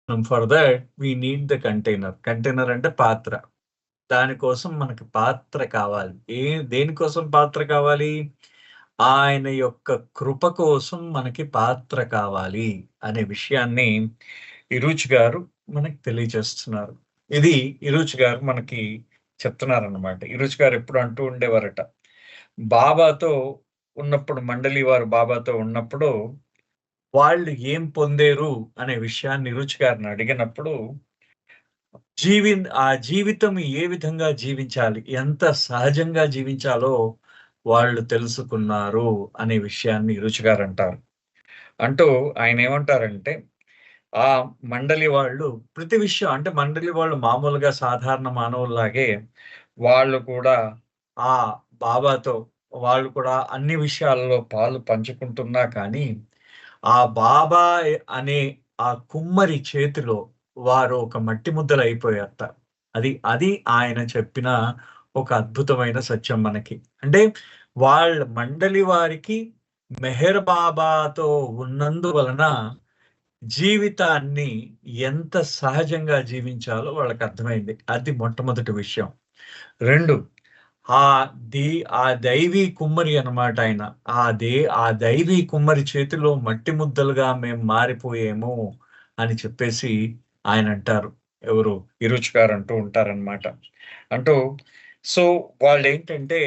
For that we need the container. Container అంటే పాత్ర. దానికోసం మనకి పాత్ర కావాలి. దేనికోసం పాత్ర కావాలి? ఆయన యొక్క కృప కోసం మనకి పాత్ర కావాలి అనే విషయాన్ని ఇరుచ్ గారు మనకి తెలియజేస్తున్నారు. ఇది ఇరుచ్ గారు మనకి చెప్తున్నారన్నమాట. ఇరుచ్ గారు ఎప్పుడు అంటూ ఉండేవారట. బాబాతో ఉన్నప్పుడు మండలి వారు బాబాతో ఉన్నప్పుడు వాళ్ళు ఏం పొందేరు అనే విషయాన్ని ఇరుచ్ గారిని అడిగినప్పుడు ఆ జీవితం ఏ విధంగా జీవించాలి? ఎంత సహజంగా జీవించాలో వాళ్ళు తెలుసుకున్నారు అనే విషయాన్ని రుచి గారంటారు. అంటూ ఆయనేమంటారంటే, ఆ మండలి వాళ్ళు ప్రతి విషయం అంటే మండలి వాళ్ళు మామూలుగా సాధారణ మానవుల్లాగే వాళ్ళు కూడా ఆ బాబాతో వాళ్ళు కూడా అన్ని విషయాల్లో పాలు పంచుకుంటున్నా కానీ, ఆ బాబా అనే ఆ కుమ్మరి చేతిలో వారు ఒక మట్టి ముద్దలయిపోయారట. అది ఆయన చెప్పిన ఒక అద్భుతమైన సత్యం మనకి. అంటే వాళ్ళ మండలి వారికి మెహర్ బాబాతో ఉన్నందువలన జీవితాన్ని ఎంత సహజంగా జీవించాలో వాళ్ళకర్థమైంది. అది మొట్టమొదటి విషయం. 2 ది ఆ దైవీ కుమ్మరి అన్నమాట ఆయన. ఆ దైవీ కుమ్మరి చేతిలో మట్టి ముద్దలుగా మేము మారిపోయాము అని చెప్పేసి ఆయనంటారు. ఎవరు? ఇరుచ్ గారు అంటూ ఉంటారనమాట. అంటూ సో, వాళ్ళేంటంటే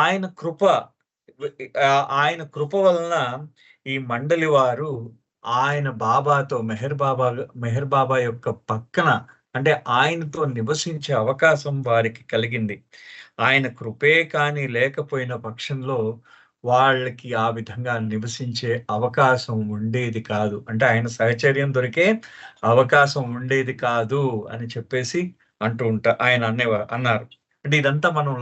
ఆయన కృప ఆయన కృప వలన ఈ మండలి వారు ఆయన బాబాతో మెహర్ బాబా యొక్క పక్కన అంటే ఆయనతో నివసించే అవకాశం వారికి కలిగింది. ఆయన కృపే కానీ లేకపోయిన పక్షంలో వాళ్ళకి ఆ విధంగా నివసించే అవకాశం ఉండేది కాదు. అంటే ఆయన సహచర్యం దొరికే అవకాశం ఉండేది కాదు అని చెప్పేసి ఆయన అన్నారు. అంటే ఇదంతా మనం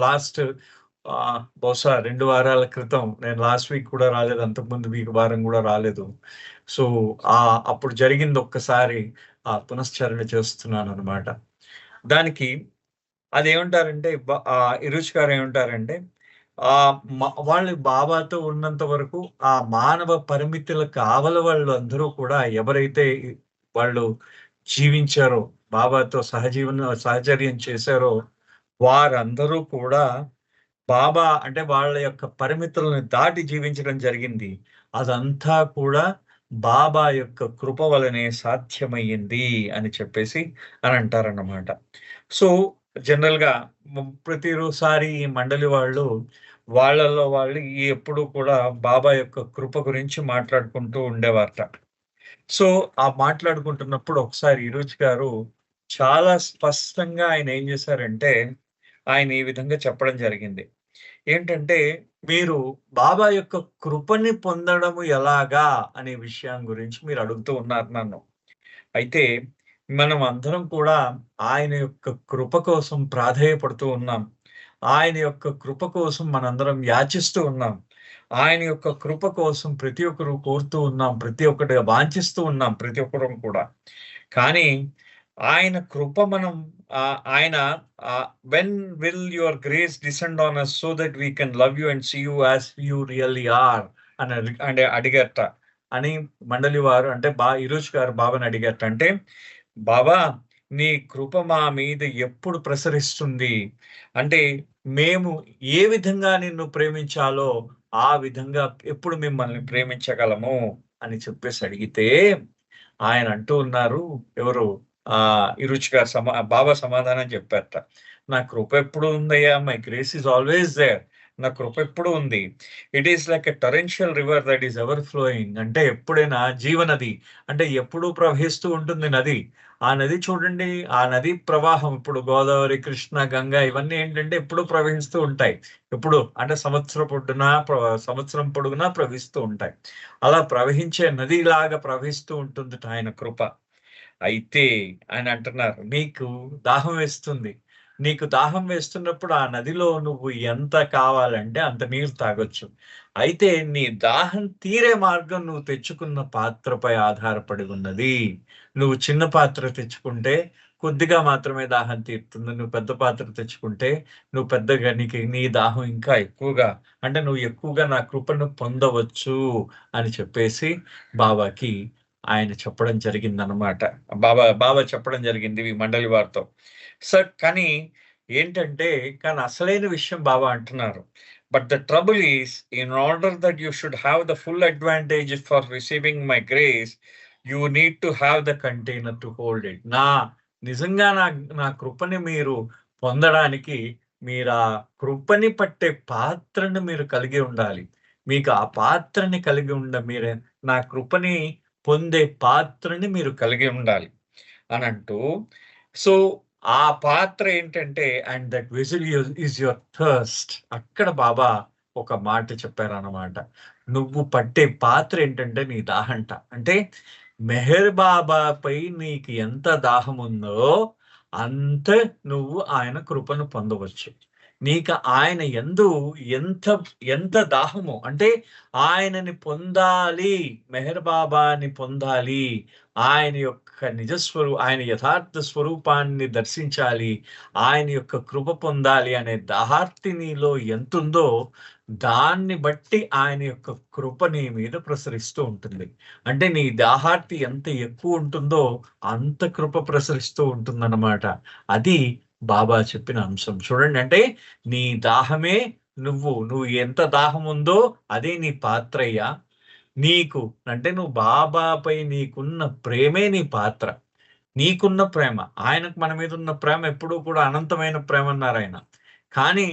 బహుశా 2 వారాల క్రితం నేను లాస్ట్ వీక్ కూడా రాలేదు. అంతకుముందు వారం గూడా రాలేదు. సో, అప్పుడు జరిగింది ఒక్కసారి పునశ్చరణ చేస్తున్నాననమాట. దానికి అదేమంటారంటే ఇరుష్ గారు ఏమంటారంటే వాళ్ళు బాబాతో ఉన్నంత వరకు ఆ మానవ పరిమితుల కావల వాళ్ళందరూ కూడా ఎవరైతే వాళ్ళు జీవించారో, బాబాతో సహచర్యం చేశారో వారందరూ కూడా బాబా అంటే వాళ్ళ యొక్క పరిమితులను దాటి జీవించడం జరిగింది. అదంతా కూడా బాబా యొక్క కృప వలనే సాధ్యమయ్యింది అని చెప్పేసి అనంటారన్నమాట. సో, జనరల్‌గా ప్రతిరోసారి ఈ మండలి వాళ్ళు వాళ్ళలో వాళ్ళు ఎప్పుడూ కూడా బాబా యొక్క కృప గురించి మాట్లాడుకుంటూ ఉండేవారట. సో, ఆ మాట్లాడుకుంటున్నప్పుడు ఒకసారి ఈరోజు గారు చాలా స్పష్టంగా ఆయన ఏం చేశారంటే, ఆయన ఈ విధంగా చెప్పడం జరిగింది. ఏంటంటే, మీరు బాబా యొక్క కృపని పొందడము ఎలాగా అనే విషయం గురించి మీరు అడుగుతూ ఉన్నారు నన్ను. అయితే మనం అందరం కూడా ఆయన యొక్క కృప కోసం ప్రాధేయపడుతూ ఉన్నాం. ఆయన యొక్క కృప కోసం మనందరం యాచిస్తూ ఉన్నాం. ఆయన యొక్క కృప కోసం ప్రతి ఒక్కరు కోరుతూ ఉన్నాం. ప్రతి ఒక్కటి వాంఛిస్తూ ఉన్నాం ప్రతి ఒక్కరం కూడా. కానీ ఆయన కృప మనం ఆయన "when will your grace descend on us so that we can love you and see you as you really are" అని అడిగారట. అని మండలి వారు అంటే ఇరోజ్ గారు బాబాని అడిగారట. అంటే బాబా నీ కృప మా మీద ఎప్పుడు ప్రసరిస్తుంది? అంటే మేము ఏ విధంగా నిన్ను ప్రేమించాలో ఆ విధంగా ఎప్పుడు మిమ్మల్ని ప్రేమించగలము అని చెప్పేసి అడిగితే ఆయన అంటూ ఉన్నారు. ఎవరు? ఇరుచ్ గారు బాబా సమాధానం చెప్పారట. నా కృప ఎప్పుడు ఉందయ్యా! My grace is always there. నా కృప ఎప్పుడు ఉంది. It is like a torrential river that is ever flowing. అంటే ఎప్పుడైనా జీవనది. అంటే ఎప్పుడూ ప్రవహిస్తూ ఉంటుంది నది. ఆ నది చూడండి, ఆ నది ప్రవాహం ఇప్పుడు గోదావరి, కృష్ణ, గంగా ఇవన్నీ ఏంటంటే ఎప్పుడూ ప్రవహిస్తూ ఉంటాయి. ఎప్పుడు అంటే సంవత్సరం పొడుగునా ప్రవహిస్తూ ఉంటాయి. అలా ప్రవహించే నదిలాగా ప్రవహిస్తూ ఉంటుందట ఆయన కృప. అయితే ఆయన అంటున్నారు, "నీకు దాహం వేస్తుంది. నీకు దాహం వేస్తున్నప్పుడు ఆ నదిలో నువ్వు ఎంత కావాలంటే అంత నీరు తాగొచ్చు. అయితే నీ దాహం తీరే మార్గం నువ్వు తెచ్చుకున్న పాత్రపై ఆధారపడి ఉన్నది. నువ్వు చిన్న పాత్ర తెచ్చుకుంటే కొద్దిగా మాత్రమే దాహం తీరుతుంది. నువ్వు పెద్ద పాత్ర తెచ్చుకుంటే నువ్వు పెద్దగా నీ దాహం ఇంకా ఎక్కువగా అంటే నువ్వు ఎక్కువగా నా కృపను పొందవచ్చు" అని చెప్పేసి బాబాకి ఆయన చెప్పడం జరిగిందనమాట. బాబా చెప్పడం జరిగింది ఈ మండలి వారితో. కానీ ఏంటంటే, కానీ అసలైన విషయం బాబా అంటున్నారు. But the trouble is in order that you should have the full advantage for receiving my grace, you need to have the container to hold it. నిజంగా నా కృపని మీరు పొందడానికి మీరు ఆ కృపని పట్టే పాత్రను మీరు కలిగి ఉండాలి. మీకు ఆ పాత్రని కలిగి మీరు నా కృపని పొందే పాత్రని మీరు కలిగి ఉండాలి అనంటూ, సో ఆ పాత్ర ఏంటంటే, and that vessel is your thirst. అక్కడ బాబా ఒక మాట చెప్పారన్నమాట. నువ్వు పట్టే పాత్ర ఏంటంటే నీ దాహంట. అంటే మెహర్ బాబాపై నీకు ఎంత దాహం ఉందో అంత నువ్వు ఆయన కృపను పొందవచ్చు. నీకు ఆయన యందు ఎంత ఎంత దాహము అంటే ఆయనని పొందాలి, మెహర్ బాబాని పొందాలి, ఆయన యొక్క ఆయన యథార్థ స్వరూపాన్ని దర్శించాలి, ఆయన యొక్క కృప పొందాలి అనే దాహార్తి నీలో ఎంతుందో దాన్ని బట్టి ఆయన యొక్క కృప నీ మీద ప్రసరిస్తూ ఉంటుంది. అంటే నీ దాహార్తి ఎంత ఎక్కువ ఉంటుందో అంత కృప ప్రసరిస్తూ ఉంటుందన్నమాట. అది బాబా చెప్పిన అంశం. చూడండి, అంటే నీ దాహమే నువ్వు ఎంత దాహం ఉందో అదే నీ పాత్రయ్యా. నీకు అంటే నువ్వు బాబాపై నీకున్న ప్రేమే నీ పాత్ర. నీకున్న ప్రేమ, ఆయనకు మన మీద ఉన్న ప్రేమ ఎప్పుడూ కూడా అనంతమైన ప్రేమ అన్నారు ఆయన. కానీ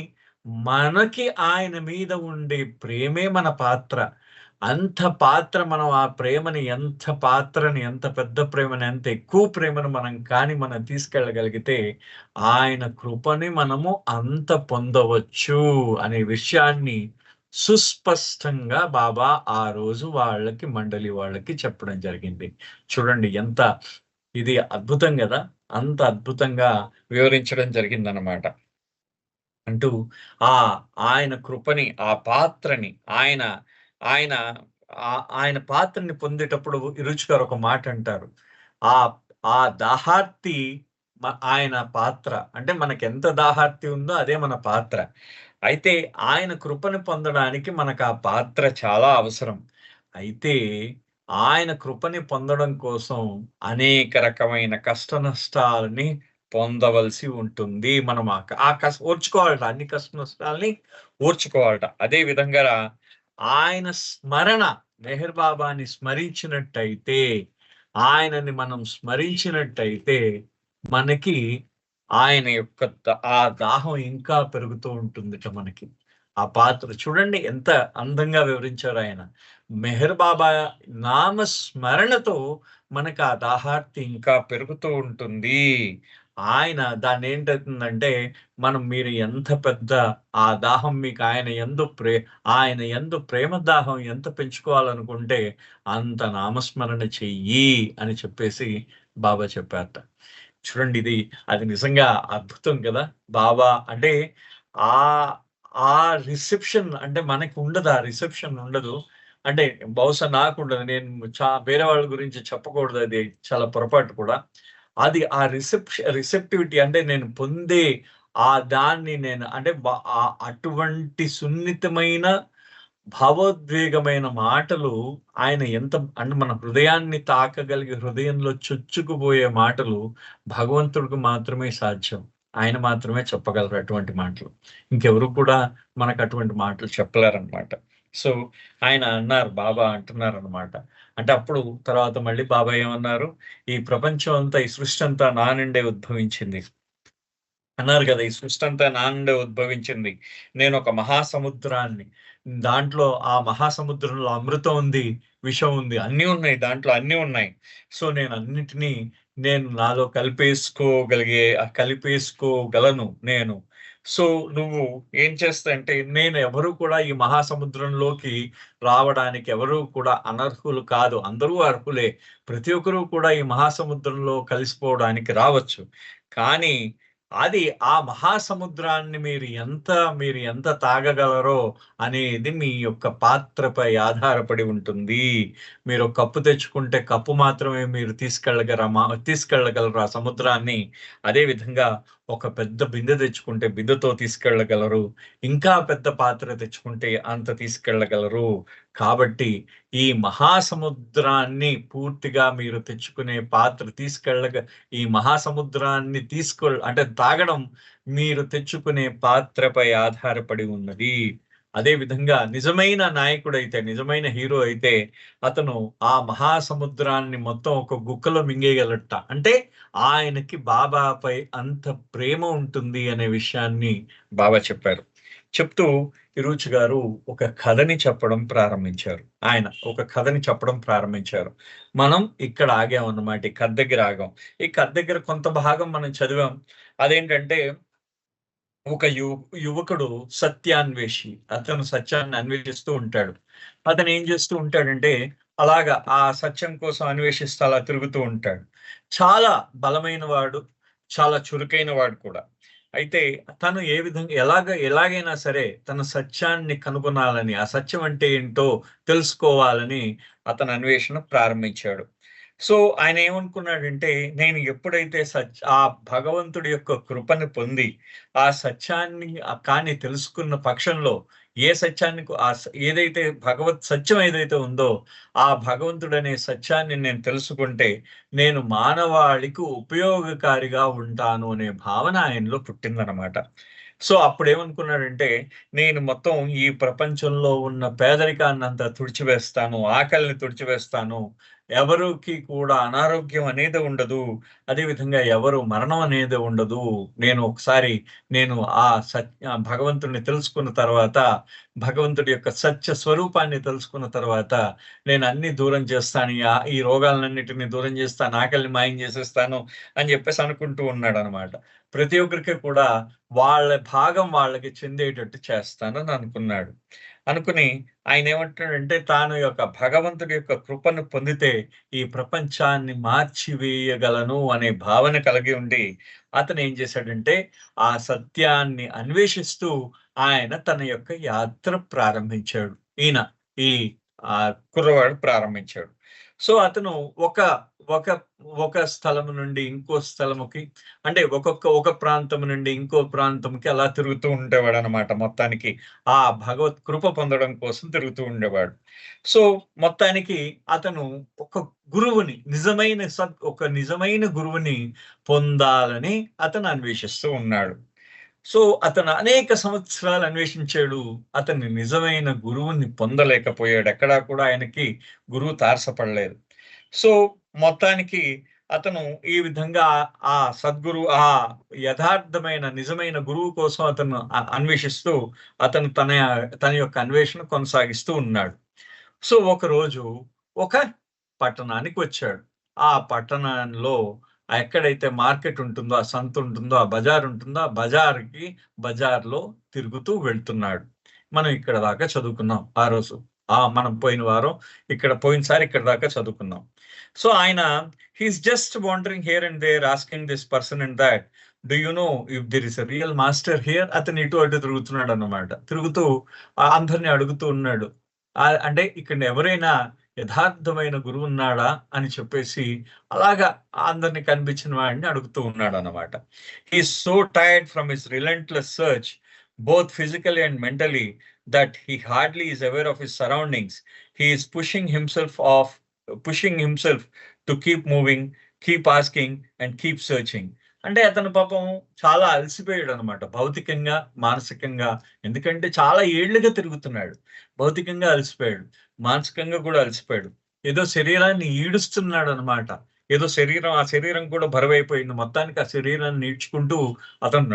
మనకి ఆయన మీద ఉండే ప్రేమే మన పాత్ర. అంత పాత్ర మనం ఆ ప్రేమని ఎంత పెద్ద ప్రేమని, ఎంత ఎక్కువ ప్రేమను మనం తీసుకెళ్ళగలిగితే ఆయన కృపని మనము అంత పొందవచ్చు అనే విషయాన్ని సుస్పష్టంగా బాబా ఆ రోజు మండలి వాళ్ళకి చెప్పడం జరిగింది. చూడండి ఎంత ఇది అద్భుతం కదా! అంత అద్భుతంగా వివరించడం జరిగిందనమాట. అంటూ ఆయన కృపని, ఆ పాత్రని ఆయన ఆయన ఆయన పాత్రని పొందేటప్పుడు రుచి గారు ఒక మాట అంటారు. ఆ ఆ దాహార్తి ఆయన పాత్ర. అంటే మనకెంత దాహార్తి ఉందో అదే మన పాత్ర. అయితే ఆయన కృపను పొందడానికి మనకు ఆ పాత్ర చాలా అవసరం. అయితే ఆయన కృపని పొందడం కోసం అనేక రకమైన కష్ట నష్టాలని పొందవలసి ఉంటుంది. మనం ఓర్చుకోవాలట, అన్ని కష్ట నష్టాలని ఓర్చుకోవాలట. అదే విధంగా ఆయన స్మరణ, మెహర్ బాబాని స్మరించినట్టయితే, ఆయనని మనం స్మరించినట్టయితే మనకి ఆయన యొక్క ఆ దాహం ఇంకా పెరుగుతూ ఉంటుందిట మనకి. ఆ పాత్ర చూడండి ఎంత అందంగా వివరించారు ఆయన. మెహర్ బాబా నామ స్మరణతో మనకు ఆ దాహార్తి ఇంకా పెరుగుతూ ఉంటుంది. ఆయన దాన్ని ఏంటవుతుందంటే, మీరు ఎంత పెద్ద ఆ దాహం మీకు ఆయన యందు ప్రేమ దాహం ఎంత పెంచుకోవాలనుకుంటే అంత నామస్మరణ చెయ్యి అని చెప్పేసి బాబా చెప్పారట. చూడండి, అది నిజంగా అద్భుతం కదా! బాబా అంటే ఆ ఆ రిసెప్షన్ అంటే మనకు ఉండదు. ఆ రిసెప్షన్ ఉండదు. అంటే బహుశా నాకుండదు. నేను వేరే వాళ్ళ గురించి చెప్పకూడదు, అది చాలా పొరపాటు కూడా. అది ఆ రిసెప్టివిటీ అంటే నేను పొందే దాన్ని నేను అంటే అటువంటి సున్నితమైన భావోద్వేగమైన మాటలు ఆయన ఎంత అంటే మన హృదయాన్ని తాకగలిగే, హృదయంలో చొచ్చుకుపోయే మాటలు భగవంతుడికి మాత్రమే సాధ్యం. ఆయన మాత్రమే చెప్పగలరు అటువంటి మాటలు. ఇంకెవరు కూడా మనకు అటువంటి మాటలు చెప్పలేరన్నమాట. సో ఆయన అన్నారు, బాబా అంటున్నారన్నమాట. అంటే అప్పుడు తర్వాత మళ్ళీ బాబా ఏమన్నారు, ఈ ప్రపంచం అంతా, ఈ సృష్టి అంతా నా నుండే ఉద్భవించింది అన్నారు కదా! ఈ సృష్టి అంతా నా నుండే ఉద్భవించింది. నేను ఒక మహాసముద్రాన్ని. దాంట్లో ఆ మహాసముద్రంలో అమృతం ఉంది, విషం ఉంది, అన్నీ ఉన్నాయి. దాంట్లో అన్నీ ఉన్నాయి. సో నేను నాలో కలిపేసుకోగలను నేను. సో నువ్వు ఏం చేస్తా అంటే, నేను ఎవరు కూడా ఈ మహాసముద్రంలోకి రావడానికి ఎవరు కూడా అనర్హులు కాదు. అందరూ అర్హులే. ప్రతి ఒక్కరు కూడా ఈ మహాసముద్రంలో కలిసిపోవడానికి రావచ్చు. కానీ అది ఆ మహాసముద్రాన్ని మీరు ఎంత తాగగలరో అనేది మీ యొక్క పాత్రపై ఆధారపడి ఉంటుంది. మీరు కప్పు తెచ్చుకుంటే కప్పు మాత్రమే మీరు తీసుకెళ్ళగలరు ఆ సముద్రాన్ని. అదే విధంగా ఒక పెద్ద బిందె తెచ్చుకుంటే బిందెతో తీసుకెళ్ళగలరు. ఇంకా పెద్ద పాత్ర తెచ్చుకుంటే అంత తీసుకెళ్ళగలరు. కాబట్టి ఈ మహాసముద్రాన్ని పూర్తిగా మీరు తెచ్చుకునే పాత్ర ఈ మహాసముద్రాన్ని అంటే తాగడం మీరు తెచ్చుకునే పాత్రపై ఆధారపడి ఉన్నది. అదే విధంగా నిజమైన నాయకుడైతే, నిజమైన హీరో అయితే అతను ఆ మహాసముద్రాన్ని మొత్తం ఒక గుక్కలో మింగేయగలట. అంటే ఆయనకి బాబాపై అంత ప్రేమ ఉంటుంది అనే విషయాన్ని బాబా చెప్పారు. చెప్తూ తిరుచి గారు ఒక కథని చెప్పడం ప్రారంభించారు. ఆయన ఒక కథని చెప్పడం ప్రారంభించారు. మనం ఇక్కడ ఆగామన్నమాట. ఈ కథ దగ్గర ఆగాం. ఈ కథ దగ్గర కొంత భాగం మనం చదివాం. అదేంటంటే ఒక యువకుడు సత్యాన్వేషి. అతను సత్యాన్ని అన్వేషిస్తూ ఉంటాడు. అతను ఏం చేస్తూ ఉంటాడంటే, అలాగా ఆ సత్యం కోసం అన్వేషిస్తూ అలా తిరుగుతూ ఉంటాడు. చాలా బలమైన వాడు, చాలా చురుకైన వాడు కూడా. అయితే తను ఏ విధంగా ఎలాగైనా సరే తన సత్యాన్ని కనుగొనాలని, ఆ సత్యం అంటే ఏంటో తెలుసుకోవాలని అతను అన్వేషణ ప్రారంభించాడు. సో ఆయన ఏమనుకున్నాడంటే, నేను ఎప్పుడైతే ఆ భగవంతుడి యొక్క కృపను పొంది ఆ సత్యాన్ని కానీ తెలుసుకున్న పక్షంలో ఏ సత్యాన్ని ఏదైతే భగవత్ సత్యం ఏదైతే ఉందో ఆ భగవంతుడనే సత్యాన్ని నేను తెలుసుకుంటే నేను మానవాళికి ఉపయోగకారిగా ఉంటాను అనే భావన ఆయనలో పుట్టిందనమాట. సో అప్పుడేమనుకున్నాడంటే, నేను మొత్తం ఈ ప్రపంచంలో ఉన్న పేదరికాన్నంతా తుడిచివేస్తాను, ఆకలిని తుడిచివేస్తాను, ఎవరికి కూడా అనారోగ్యం అనేది ఉండదు. అదే విధంగా ఎవరు మరణం అనేది ఉండదు. నేను ఆ భగవంతుడిని తెలుసుకున్న తర్వాత, భగవంతుడి యొక్క సత్య స్వరూపాన్ని తెలుసుకున్న తర్వాత నేను అన్ని దూరం చేస్తాను. ఈ రోగాలన్నిటిని దూరం చేస్తాను, ఆకలిని మాయం చేసేస్తాను అని చెప్పేసి అనుకుంటూ ఉన్నాడనమాట. ప్రతి ఒక్కరికి కూడా వాళ్ళ భాగం వాళ్ళకి చెందేటట్టు చేస్తానని అనుకున్నాడు. అనుకుని ఆయన ఏమంటాడంటే, తాను యొక్క భగవంతుడి యొక్క కృపను పొందితే ఈ ప్రపంచాన్ని మార్చివేయగలను అనే భావన కలిగి ఉండి అతను ఏం చేశాడంటే, ఆ సత్యాన్ని అన్వేషిస్తూ ఆయన తన యొక్క యాత్ర ప్రారంభించాడు. ఈ కుర్రవాడు ప్రారంభించాడు. సో అతను ఒక ఒక ఒక స్థలము నుండి ఇంకో స్థలముకి, అంటే ఒక ప్రాంతం నుండి ఇంకో ప్రాంతంకి అలా తిరుగుతూ ఉండేవాడు అనమాట. మొత్తానికి ఆ భగవత్ కృప పొందడం కోసం తిరుగుతూ ఉండేవాడు. సో మొత్తానికి అతను ఒక గురువుని, ఒక నిజమైన గురువుని పొందాలని అతను అన్వేషిస్తూ ఉన్నాడు. సో అతను అనేక సంవత్సరాలు అన్వేషించాడు. అతని నిజమైన గురువుని పొందలేకపోయాడు. ఎక్కడా కూడా ఆయనకి గురువు తారసపడలేదు. సో మొత్తానికి అతను ఈ విధంగా ఆ యథార్థమైన నిజమైన గురువు కోసం అతను అన్వేషిస్తూ అతను తన యొక్క అన్వేషణ కొనసాగిస్తూ ఉన్నాడు. సో ఒకరోజు ఒక పట్టణానికి వచ్చాడు. ఆ పట్టణంలో ఎక్కడైతే మార్కెట్ ఉంటుందో, ఆ సంత ఉంటుందో, ఆ బజార్ ఉంటుందో, ఆ బజార్లో తిరుగుతూ వెళ్తున్నాడు. మనం ఇక్కడ దాకా చదువుకున్నాం ఆ రోజు. మనం పోయినసారి ఇక్కడ దాకా చదువుకున్నాం. సో ఆయన he's just wandering here and there, asking this person and that, do you know if there is a real master here? అతను ఇటు అటు తిరుగుతున్నాడు అన్నమాట. తిరుగుతూ అందరిని అడుగుతూ ఉన్నాడు. అంటే ఇక్కడ ఎవరైనా యథార్థమైన గురువు ఉన్నాడా అని చెప్పేసి అలాగా అందరిని కనిపించిన వాడిని అడుగుతూ ఉన్నాడు అన్నమాట. He so tired from his relentless search, both physically and mentally, that he hardly is aware of his surroundings. He is pushing himself to keep moving, keep asking and keep searching. అంటే అతను పాపం చాలా అలసిపోయాడు అనమాట, భౌతికంగా, మానసికంగా. ఎందుకంటే చాలా ఏళ్లుగా తిరుగుతున్నాడు. భౌతికంగా అలసిపోయాడు, మానసికంగా కూడా అలసిపోయాడు. ఏదో శరీరాన్ని ఈడుస్తున్నాడు అనమాట. ఏదో ఆ శరీరం కూడా బరువైపోయింది. మొత్తానికి ఆ శరీరాన్ని ఈడ్చుకుంటూ అతను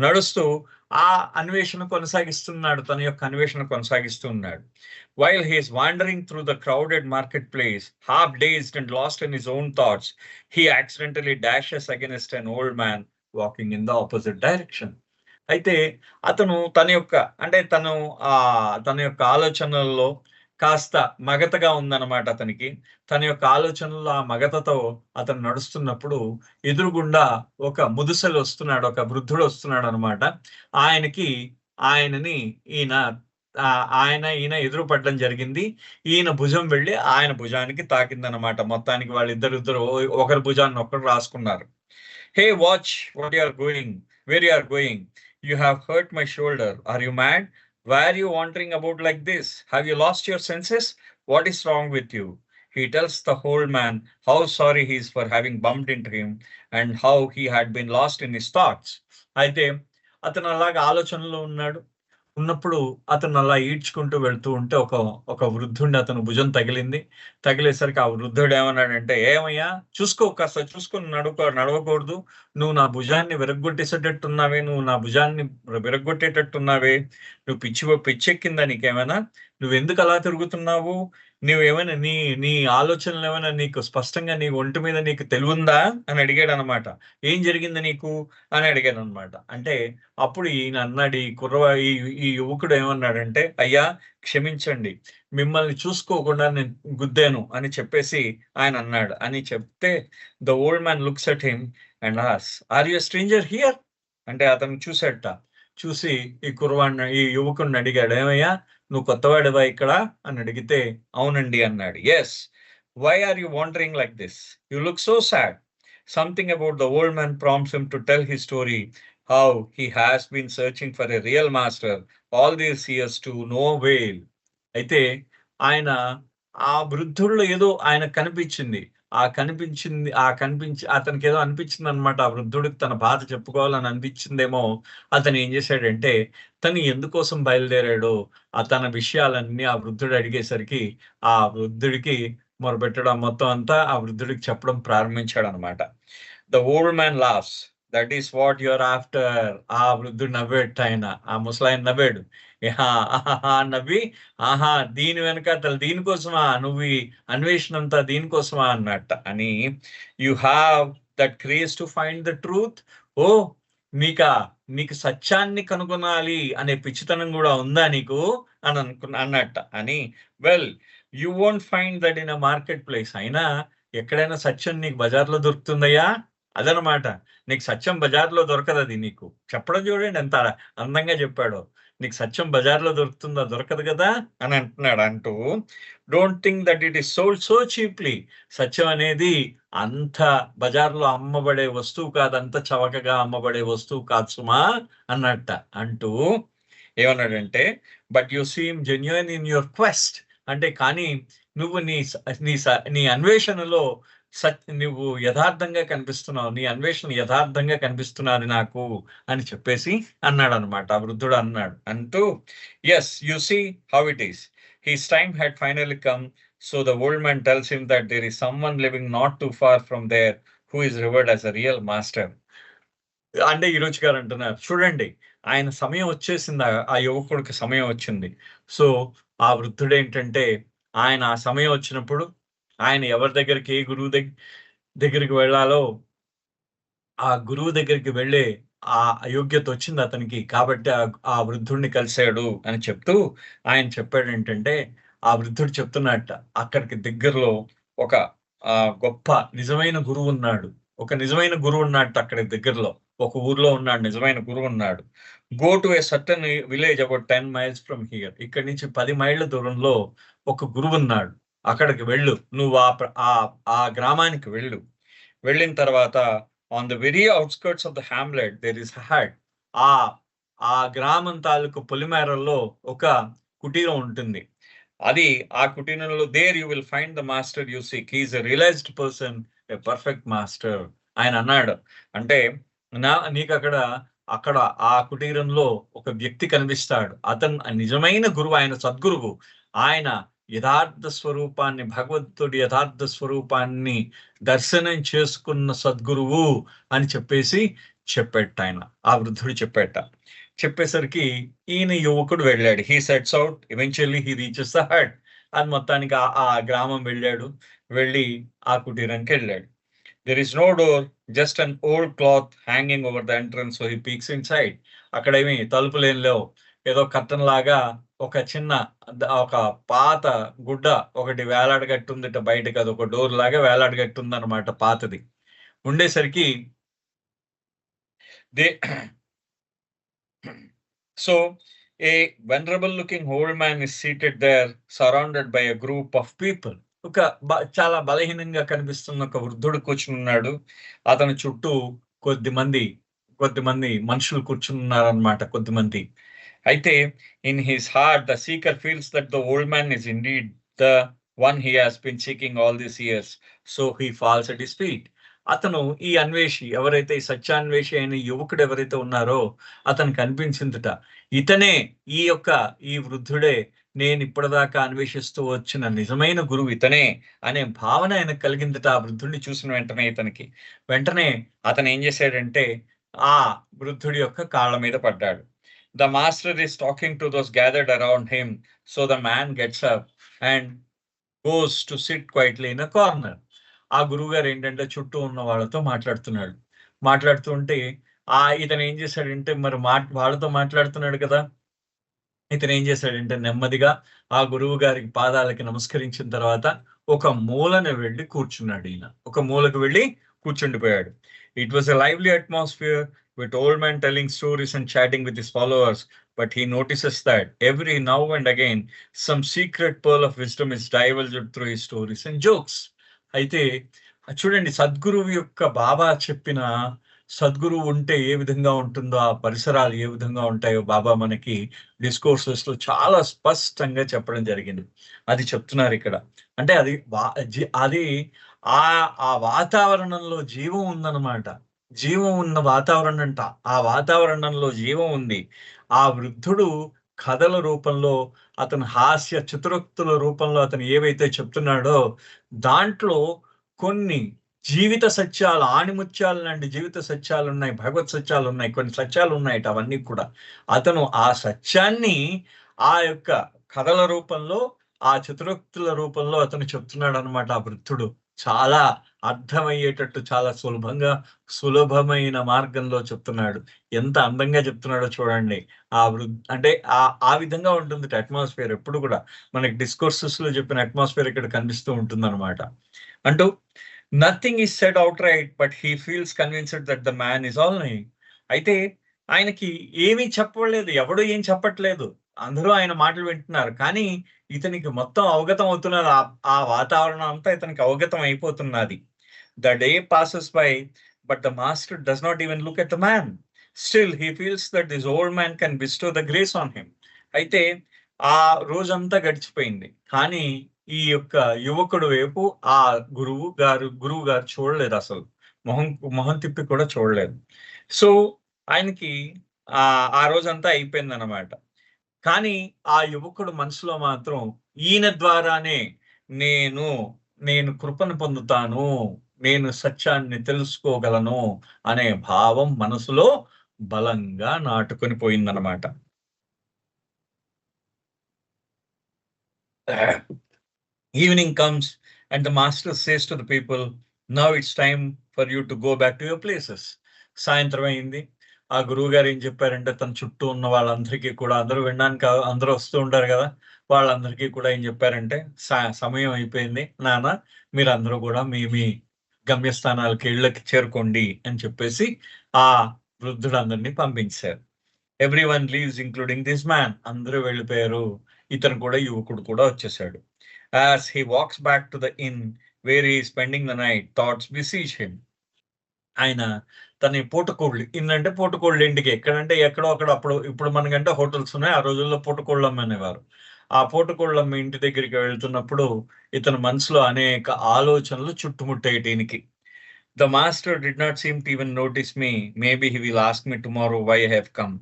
నడుస్తూ ఆ అన్వేషణ కొనసాగిస్తున్నాడు. తన యొక్క అన్వేషణ కొనసాగిస్తూ ఉన్నాడు. While he is wandering through the crowded marketplace, half dazed and lost in his own thoughts, he accidentally dashes against an old man walking in the opposite direction. అయితే అతను తన యొక్క ఆలోచనల్లో కాస్త మగతగా ఉందన్నమాట అతనికి. తన యొక్క ఆలోచనలో ఆ మగతతో అతను నడుస్తున్నప్పుడు ఎదురుగుండా ఒక ముదుసలు వస్తున్నాడు, ఒక వృద్ధుడు వస్తున్నాడు అనమాట. ఆయనని ఈయన ఎదురు పడడం జరిగింది. ఈయన భుజం వెళ్ళి ఆయన భుజానికి తాకిందనమాట. మొత్తానికి వాళ్ళిద్దరు ఒకరి భుజాన్ని ఒకరు రాసుకున్నారు. Hey, watch what you are going, where you are going. You have hurt my shoulder. Are you mad? Why are you wandering about like this? Have you lost your senses? What is wrong with you? He tells the old man how sorry he is for having bumped into him and how he had been lost in his thoughts. అయితే అతను అలాగా ఆలోచనలో ఉన్నాడు. ఉన్నప్పుడు అతను అలా ఈడ్చుకుంటూ వెళ్తూ ఉంటే ఒక ఒక వృద్ధుడిని అతను భుజం తగిలింది. తగిలేసరికి ఆ వృద్ధుడు ఏమన్నాడంటే, "ఏమయ్యా చూసుకో, కాస్త చూసుకొని నడవకూడదు. నువ్వు నా భుజాన్ని విరగ్గొట్టేసేటట్టున్నావే, నువ్వు నా భుజాన్ని విరగ్గొట్టేటట్టున్నావే. నువ్వు పిచ్చెక్కిందా నీకేమైనా? నువ్వెందుకు అలా తిరుగుతున్నావు? నువ్వేమైనా నీ నీ ఆలోచనలేమైనా నీకు స్పష్టంగా నీ ఒంటి మీద నీకు తెలివుందా?" అని అడిగాడనమాట. "ఏం జరిగింది నీకు?" అని అడిగాననమాట. అంటే అప్పుడు ఈయన అన్నాడు, ఈ ఈ యువకుడు ఏమన్నాడంటే, "అయ్యా క్షమించండి. మిమ్మల్ని చూసుకోకుండా నేను గుద్దాను" అని చెప్పేసి ఆయన అన్నాడు. అని చెప్తే the old man looks at him and asks, "are you a stranger here?" అంటే అతను చూసాడట. చూసి ఈ యువకుడిని అడిగాడు, "ఏమయ్యా నువ్వు కొత్తవాడివా ఇక్కడ?" అని అడిగితే, "అవునండి" అన్నాడు. "Yes. Why are you wandering like this? You look so sad." Something about the old man prompts him to tell his story, how he has been searching for a real master all these years to no avail. అయితే ఆయన ఆ వృద్ధుడిలో ఏదో ఆయనకు కనిపించింది. అతనికేదో అనిపించిందనమాట. ఆ వృద్ధుడికి తన బాధ చెప్పుకోవాలని అనిపించిందేమో. అతను ఏం చేశాడంటే, తను ఎందుకోసం బయలుదేరాడో తన విషయాలన్నీ ఆ వృద్ధుడు అడిగేసరికి, ఆ వృద్ధుడికి మొరపెట్టడం మొత్తం అంతా ఆ వృద్ధుడికి చెప్పడం ప్రారంభించాడనమాట. The old man laughs. That is what you are after. ఆ వృద్ధుడు నవ్వేట ఆయన. ఆ ముసలాయన నవ్వాడు. ఆహాహా నవ్వి, "ఆహా! దీని వెనకాతల దీనికోసమా? నువ్వు ఈ అన్వేషణ అంతా దీనికోసమా?" అన్నట్ట. అని you have that craze to find the truth. Oh! నీకు సత్యాన్ని కనుగొనాలి అనే పిచ్చితనం గూడా ఉందా నీకు? అని అన్నట్ట. అని well you won't find that in a market place. అయినా ఎక్కడైనా సత్యం నీకు బజార్‌లో దొరుకుతుందయ్యా? అదనమాట. నీకు సత్యం బజార్‌లో దొరకదది నీకు. చెప్పడం చూడండి ఎంత అందంగా చెప్పాడో. నీకు సత్యం బజార్‌లో దొరుకుతుందా? దొరకదు గదా! అని అంటున్నాడు. అంటూ don't think that it is sold so చీప్‌లీ. సత్యం అనేది అంత బజార్‌లో అమ్మబడే వస్తువు కాదు. అంత చవకగా అమ్మబడే వస్తువు కాదు సుమా అన్నట్ట. అంటూ ఏమన్నాడంటే, but you seem genuine in your quest. అంటే కానీ నువ్వు నీ అన్వేషణలో నువ్వు యథార్థంగా కనిపిస్తున్నావు. నీ అన్వేషణ యథార్థంగా కనిపిస్తున్నది నాకు అని చెప్పేసి అన్నాడనమాట. ఆ వృద్ధుడు అన్నాడు. అంటూ yes you see how it is. His time had finally come. So the old man tells him that there is someone living not too far from there who is revered as a real master. అంటే ఈరోజు గారు అంటున్నారు, చూడండి ఆయన సమయం వచ్చేసింది. ఆ యువకుడికి సమయం వచ్చింది. సో ఆ వృద్ధుడేంటంటే ఆయన ఆ సమయం వచ్చినప్పుడు ఆయన ఎవరి దగ్గరికి, ఏ గురువు దగ్గరికి వెళ్ళాలో ఆ గురువు దగ్గరికి వెళ్ళే ఆ యోగ్యత వచ్చింది అతనికి. కాబట్టి ఆ వృద్ధుడిని కలిసాడు అని చెప్తూ ఆయన చెప్పాడేంటంటే, ఆ వృద్ధుడు చెప్తున్నట్ట, అక్కడికి దగ్గరలో ఒక గొప్ప నిజమైన గురువున్నాడు. ఒక నిజమైన గురువున్నట్టు అక్కడికి దగ్గరలో. ఒక ఊర్లో ఉన్నాడు. నిజమైన గురువున్నాడు. Go to a certain village about 10 miles from here. ఇక్కడి నుంచి 10 మైళ్ళ దూరంలో ఒక గురువున్నాడు. అక్కడికి వెళ్ళు. నువ్వు ఆ గ్రామానికి వెళ్ళు. వెళ్ళిన తర్వాత on the very outskirts of the hamlet there is a hut. ఆ ఆ గ్రామం తాలూకు పొలిమేరల్లో ఒక కుటీరం ఉంటుంది. ఆ కుటీరంలో there you will find the master you seek. He is a realised person, a perfect master. ఆయన అన్నాడు. అంటే నీకక్కడ అక్కడ ఆ కుటీరంలో ఒక వ్యక్తి కనిపిస్తాడు. అతను నిజమైన గురువు. ఆయన సద్గురువు. ఆయన యథార్థ స్వరూపాన్ని, భగవంతుడి యథార్థ స్వరూపాన్ని దర్శనం చేసుకున్న సద్గురువు అని చెప్పేసి చెప్పేటాయన. ఆ వృద్ధుడు చెప్పేట. చెప్పేసరికి ఈయన యువకుడు వెళ్ళాడు. He sets out. Eventually he reaches the hut. అది మొత్తానికి ఆ గ్రామం వెళ్ళాడు. వెళ్ళి ఆ కుటీరానికి వెళ్ళాడు. There is no door, just an old cloth hanging over the entrance. So he peeks inside. అక్కడేమి తలుపులేం లేవు. ఏదో కర్టన్ లాగా ఒక పాత గుడ్డ ఒకటి వేలాడగట్టుందిట బయటకి. అది ఒక డోర్ లాగా వేలాడగట్టుందనమాట పాతది. ఉండేసరికి there so a venerable looking old man is seated there surrounded by a group of people. చాలా బలహీనంగా కనిపిస్తున్న ఒక వృద్ధుడు కూర్చుని ఉన్నాడు. అతని చుట్టూ కొద్దిమంది మనుషులు కూర్చున్నారనమాట కొద్దిమంది. అయితే in his heart the seeker feels that the old man is indeed the one he has been seeking all these years. So he falls at his feet. అతను ఈ అన్వేషి ఎవరైతే ఈ సత్యాన్వేషి అయిన యువకుడు ఎవరైతే ఉన్నారో అతనికి అనిపించిందిట, ఇతనే ఈ వృద్ధుడే నేను ఇప్పటిదాకా అన్వేషిస్తూ వచ్చిన నిజమైన గురువు ఇతనే అనే భావన ఆయనకు కలిగిందిట ఆ వృద్ధుడిని చూసిన వెంటనే ఇతనికి. వెంటనే అతను ఏం చేశాడంటే ఆ వృద్ధుడి యొక్క కాళ్ళ మీద పడ్డాడు. The master is talking to those gathered around him. So the man gets up and goes to SIT quietly in a corner. ఆ గురువు గారు ఏంటంటే చుట్టూ ఉన్న వాళ్ళతో మాట్లాడుతున్నాడు. మాట్లాడుతుంటే ఇతను ఏం చేశాడంటే మరి వాళ్ళతో మాట్లాడుతున్నాడు కదా, ఇతను ఏం చేశాడంటే నెమ్మదిగా ఆ గురువు గారికి పాదాలకి నమస్కరించిన తర్వాత ఒక మూలను వెళ్ళి కూర్చున్నాడు. ఒక మూలకు వెళ్ళి కూర్చుండిపోయాడు. It was a lively atmosphere with old man telling stories and chatting with his followers, but he notices that every now and again some secret pearl of wisdom is divulged through his stories and jokes. అయితే చూడండి, సద్గురువు యొక్క బాబా చెప్పిన సద్గురువు ఉంటే ఏ విధంగా ఉంటుందో, ఆ పరిసరాలు ఏ విధంగా ఉంటాయో బాబా మనకి డిస్కోర్సెస్ లో చాలా స్పష్టంగా చెప్పడం జరిగింది. అది చెప్తున్నారు ఇక్కడ. అంటే అది ఆ వాతావరణంలో జీవం ఉందన్నమాట. జీవం ఉన్న వాతావరణం అంట. ఆ వాతావరణంలో జీవం ఉంది. ఆ వృద్ధుడు కథల రూపంలో, అతను హాస్య చతురోక్తుల రూపంలో అతను ఏవైతే చెప్తున్నాడో దాంట్లో కొన్ని జీవిత సత్యాలు, ఆణిముత్యాలు లాంటి జీవిత సత్యాలు ఉన్నాయి, భగవత్ సత్యాలు ఉన్నాయి, కొన్ని సత్యాలు ఉన్నాయట. అవన్నీ కూడా అతను ఆ సత్యాన్ని ఆ యొక్క కథల రూపంలో, ఆ చతురోక్తుల రూపంలో అతను చెప్తున్నాడు అనమాట. ఆ వృద్ధుడు చాలా అర్థమయ్యేటట్టు చాలా సులభమైన మార్గంలో చెప్తున్నాడు. ఎంత అందంగా చెప్తున్నాడో చూడండి. అంటే ఆ విధంగా ఉంటుంది అట్మాస్ఫియర్. ఎప్పుడు కూడా మనకి డిస్కోర్సెస్ లో చెప్పిన అట్మాస్ఫియర్ ఇక్కడ కనిపిస్తూ ఉంటుంది అనమాట. అంటూ nothing is said out right but he feels convinced that the man is all knowing. అయితే ఆయనకి ఏమీ చెప్పలేదు, ఎవడు ఏం చెప్పట్లేదు, అందరూ ఆయన మాటలు వింటున్నారు. కానీ ఇతనికి మొత్తం అవగతం అవుతున్నది. ఆ వాతావరణం అంతా ఇతనికి అవగతం అయిపోతున్నది. The day passes by, but the master does not even look at the man. Still, he feels that this old man can bestow the grace on him. అయితే ఆ రోజంతా గడిచిపోయింది, కానీ ఈ యొక్క యువకుడు వైపు ఆ గురువు గారు చూడలేదు. అసలు మొహం తిప్పి కూడా చూడలేదు. సో ఆయనకి ఆ రోజంతా అయిపోయింది అన్నమాట. కానీ ఆ యువకుడు మనసులో మాత్రం ఈయన ద్వారానే నేను కృపను పొందుతాను, నేను సత్యాన్ని తెలుసుకోగలను అనే భావం మనసులో బలంగా నాటుకొని పోయిందన్నమాట. Evening comes and the master says to the people, now it's time for you to go back to your places. సాయంత్రం అయింది. ఆ గురువు గారు ఏం చెప్పారంటే తన చుట్టూ ఉన్న వాళ్ళందరికీ కూడా, అందరూ వినడానికి అందరూ వస్తూ ఉంటారు కదా, వాళ్ళందరికీ కూడా ఏం చెప్పారంటే సమయం అయిపోయింది నాన్న, మీరందరూ కూడా మీ గమ్యస్థానాలకి ఇళ్ళకి చేరుకోండి అని చెప్పేసి ఆ వృద్ధులందరినీ పంపించారు. Every one leaves including this man. అందరూ వెళ్ళిపోయారు. ఇతను కూడా, యువకుడు కూడా వచ్చేసాడు. As he walks back to the in where he spending the night, thoughts బిసీజ్ him. ఆయన తన పూటకోళ్ళు, ఇన్నంటే పూటకోళ్ళు ఇంటికి ఎక్కడంటే ఎక్కడో అక్కడ, ఇప్పుడు మనకంటే హోటల్స్ ఉన్నాయి, ఆ రోజుల్లో పూటకోళ్ళమ్మ అనేవారు. ఆ పూటకోళ్ళమ్మ ఇంటి దగ్గరికి వెళ్తున్నప్పుడు ఇతని మనసులో అనేక ఆలోచనలు చుట్టుముట్టేయటానికి. The master did not seem to even notice me, maybe he will ask me tomorrow why I have come.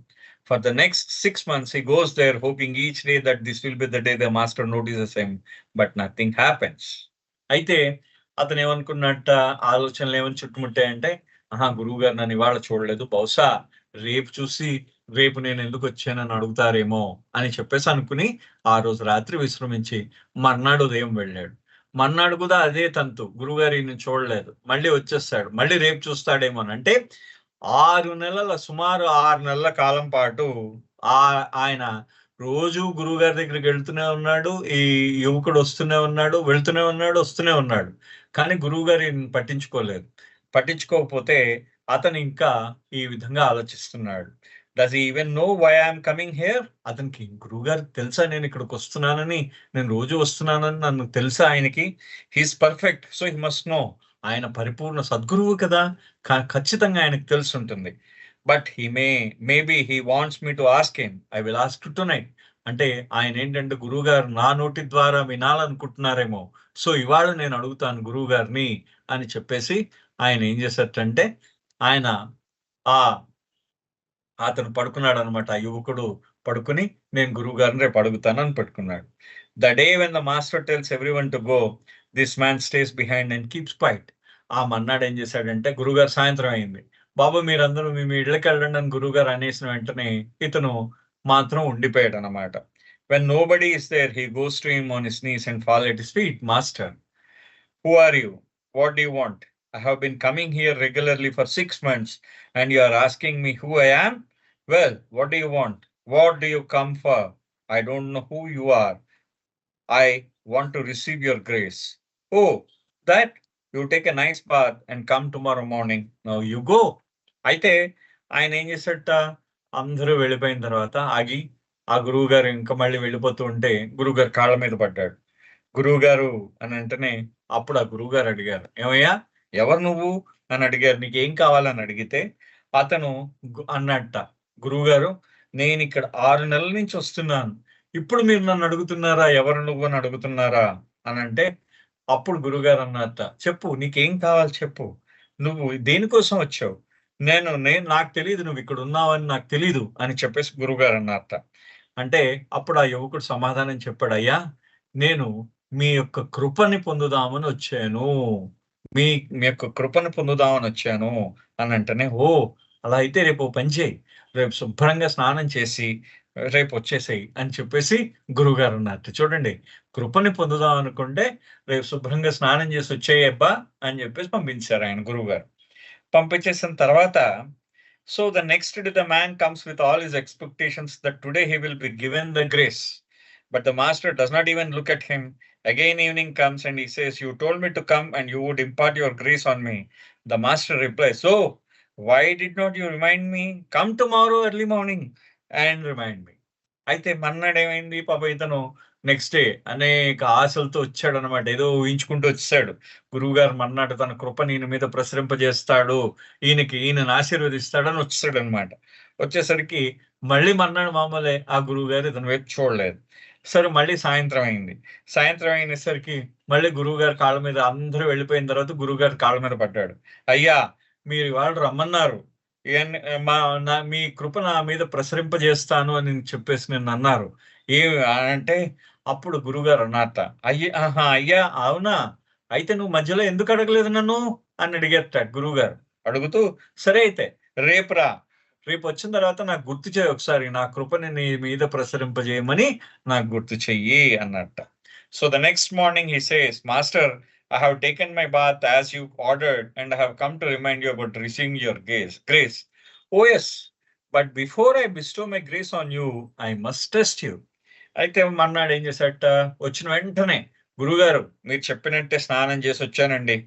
For the next 6 months he goes there hoping each day that this will be the day the master notices him, but nothing happens. అయితే అతను ఏమనుకున్నట్ట, ఆలోచనలు ఏమని చుట్టుముట్టాయంటే, గురువు గారు నన్ను ఇవాళ చూడలేదు, బహుశా రేపు నేను ఎందుకు వచ్చానని అడుగుతారేమో అని చెప్పేసి అనుకుని ఆ రోజు రాత్రి విశ్రమించి మర్నాడు ఉదయం వెళ్ళాడు. మర్నాడు కూడా అదే తంతు, గురువుగారు ఈయన చూడలేదు, మళ్ళీ వచ్చేస్తాడు, మళ్ళీ రేపు చూస్తాడేమో అంటే సుమారు 6 నెలల కాలం పాటు ఆయన రోజు గురువుగారి దగ్గరికి వెళ్తూనే ఉన్నాడు. ఈ యువకుడు వస్తూనే ఉన్నాడు, వెళ్తూనే ఉన్నాడు, వస్తూనే ఉన్నాడు. కానీ గురువు గారు పట్టించుకోకపోతే అతను ఇంకా ఈ విధంగా ఆలోచిస్తున్నాడు. Does he even know why I'm coming here? అతనికి గురువు గారికి తెలుసా నేను ఇక్కడికి వస్తున్నానని, నేను రోజు వస్తున్నానని నన్ను తెలుసా ఆయనకి? He is perfect, so he must know ఆయన పరిపూర్ణ సద్గురువు కదా, ఖచ్చితంగా ఆయనకు తెలుసుంటుంది. But maybe he wants me to ask him, I will ask tonight. అంటే ఆయన ఏంటంటే గురువు గారు నా నోటి ద్వారా వినాలనుకుంటున్నారేమో, సో ఇవాళ నేను అడుగుతాను గురువు గారిని అని చెప్పేసి ఆయన ఏం చేశారంటే ఆయన ఆ అతను పడుకున్నాడు అనమాట. ఆ యువకుడు పడుకుని నేను గురువు గారిని రేపు అడుగుతాను అని పెట్టుకున్నాడు. The day when the master tells everyone to go, this man stays behind and keeps quiet. ఆ మన్నాడు ఏం చేశాడంటే గురువుగారు సాయంత్రం అయింది. బాబు మీరందరూ మీ ఇళ్ళకి వెళ్ళండి అని గురువుగారు అనేసిన వెంటనే ఇతను మాత్రం ఉండిపోయాడు అనమాట. When nobody is there he goes to him on his knees and fall at his feet. Master, who are you? What do you want? I have been coming here regularly for 6 months and you are asking me who I am? Well, what do you want? What do you come for? I don't know who you are. I want to receive your grace. Oh, that? You take a nice bath and come tomorrow morning. Now you go. అయితే ఆయన ఏం చేశాడట, అందరూ వెళ్ళిపోయిన తర్వాత ఆగి ఆ గురువు గారు ఇంకా మళ్ళీ వెళ్ళిపోతూ ఉంటే గురువుగారు కాళ్ళ మీద పడ్డాడు. గురువుగారు అని అంటేనే అప్పుడు ఆ గురువుగారు అడిగారు, ఏమయ్యా ఎవరు నువ్వు అని అడిగారు. నీకేం కావాలని అడిగితే అతను అన్నట్ట, గురువుగారు నేను ఇక్కడ 6 నెలల నుంచి వస్తున్నాను, ఇప్పుడు మీరు నన్ను అడుగుతున్నారా ఎవరు నువ్వు అని అడుగుతున్నారా అని అంటే అప్పుడు గురువుగారు అన్నట్ట, చెప్పు నీకేం కావాలి చెప్పు, నువ్వు దేనికోసం వచ్చావు, నేను నాకు తెలియదు నువ్వు ఇక్కడ ఉన్నావని నాకు తెలీదు అని చెప్పేసి గురువుగారు అన్నట్ట. అంటే అప్పుడు ఆ యువకుడు సమాధానం చెప్పాడు, అయ్యా నేను మీ యొక్క కృపని పొందుదామని వచ్చాను, మీ యొక్క కృపను పొందుదామని వచ్చాను అని అంటేనే, ఓ అలా అయితే రేపు పని చేయి, రేపు శుభ్రంగా స్నానం చేసి రేపు వచ్చేసేయి అని చెప్పేసి గురువుగారు అన్నారు. చూడండి, కృపని పొందుదాం అనుకుంటే రేపు శుభ్రంగా స్నానం చేసి వచ్చేయబ్బా అని చెప్పేసి పంపించారు ఆయన గురువుగారు. పంపించేసిన తర్వాత so the next day the man comes with all his expectations that today he will be given the grace. But the master does not even look at him. Again evening comes and he says, you told me to come and you would impart your grace on me. The master replies, so why did not you remind me? Come tomorrow early morning and remind me. అయితే మన్నాడు ఏమైంది, పాప ఇతను next day అనేక ఆశలతో వచ్చాడు అనమాట. ఏదో ఊహించుకుంటూ వచ్చాడు, గురువు గారు మన్నాడు తన కృప ఈయన మీద ప్రసరింపజేస్తాడు, ఈయనని ఆశీర్వదిస్తాడని వచ్చాడు అనమాట. వచ్చేసరికి మళ్ళీ మన్నాడు మామూలే, ఆ గురువు గారు ఇతని వైపు చూడలేదు. సరే మళ్ళీ సాయంత్రం అయింది. సాయంత్రం అయినసరికి మళ్ళీ గురువుగారి కాళ్ళ మీద అందరూ వెళ్ళిపోయిన తర్వాత గురువుగారి కాళ్ళ మీద పడ్డాడు. అయ్యా మీరు ఇవాళ రమ్మన్నారు, మీ కృప నా మీద ప్రసరింపజేస్తాను అని చెప్పేసి నిన్ను అన్నారు అంటే అప్పుడు గురువుగారు అన్నారట, అయ్యా అవునా, అయితే నువ్వు మధ్యలో ఎందుకు అడగలేదు నన్ను అని అడిగేట గురువుగారు. అడుగుతూ సరే అయితే రేపు వచ్చిన తర్వాత నాకు గుర్తు చేయి ఒకసారి, నా కృపని నీ మీద ప్రసరింపజేయమని నాకు గుర్తు చెయ్యి అన్నట్ట. So the next morning he says, master I have taken my bath as you ordered and I have come to remind you about receiving your grace. Oh yes, but before I bestow my grace on you, I must test you. అయితే మన్నాడు ఏం చేశాట, వచ్చిన వెంటనే గురుగారు మీరు చెప్పినట్టే స్నానం చేసి వచ్చానండి,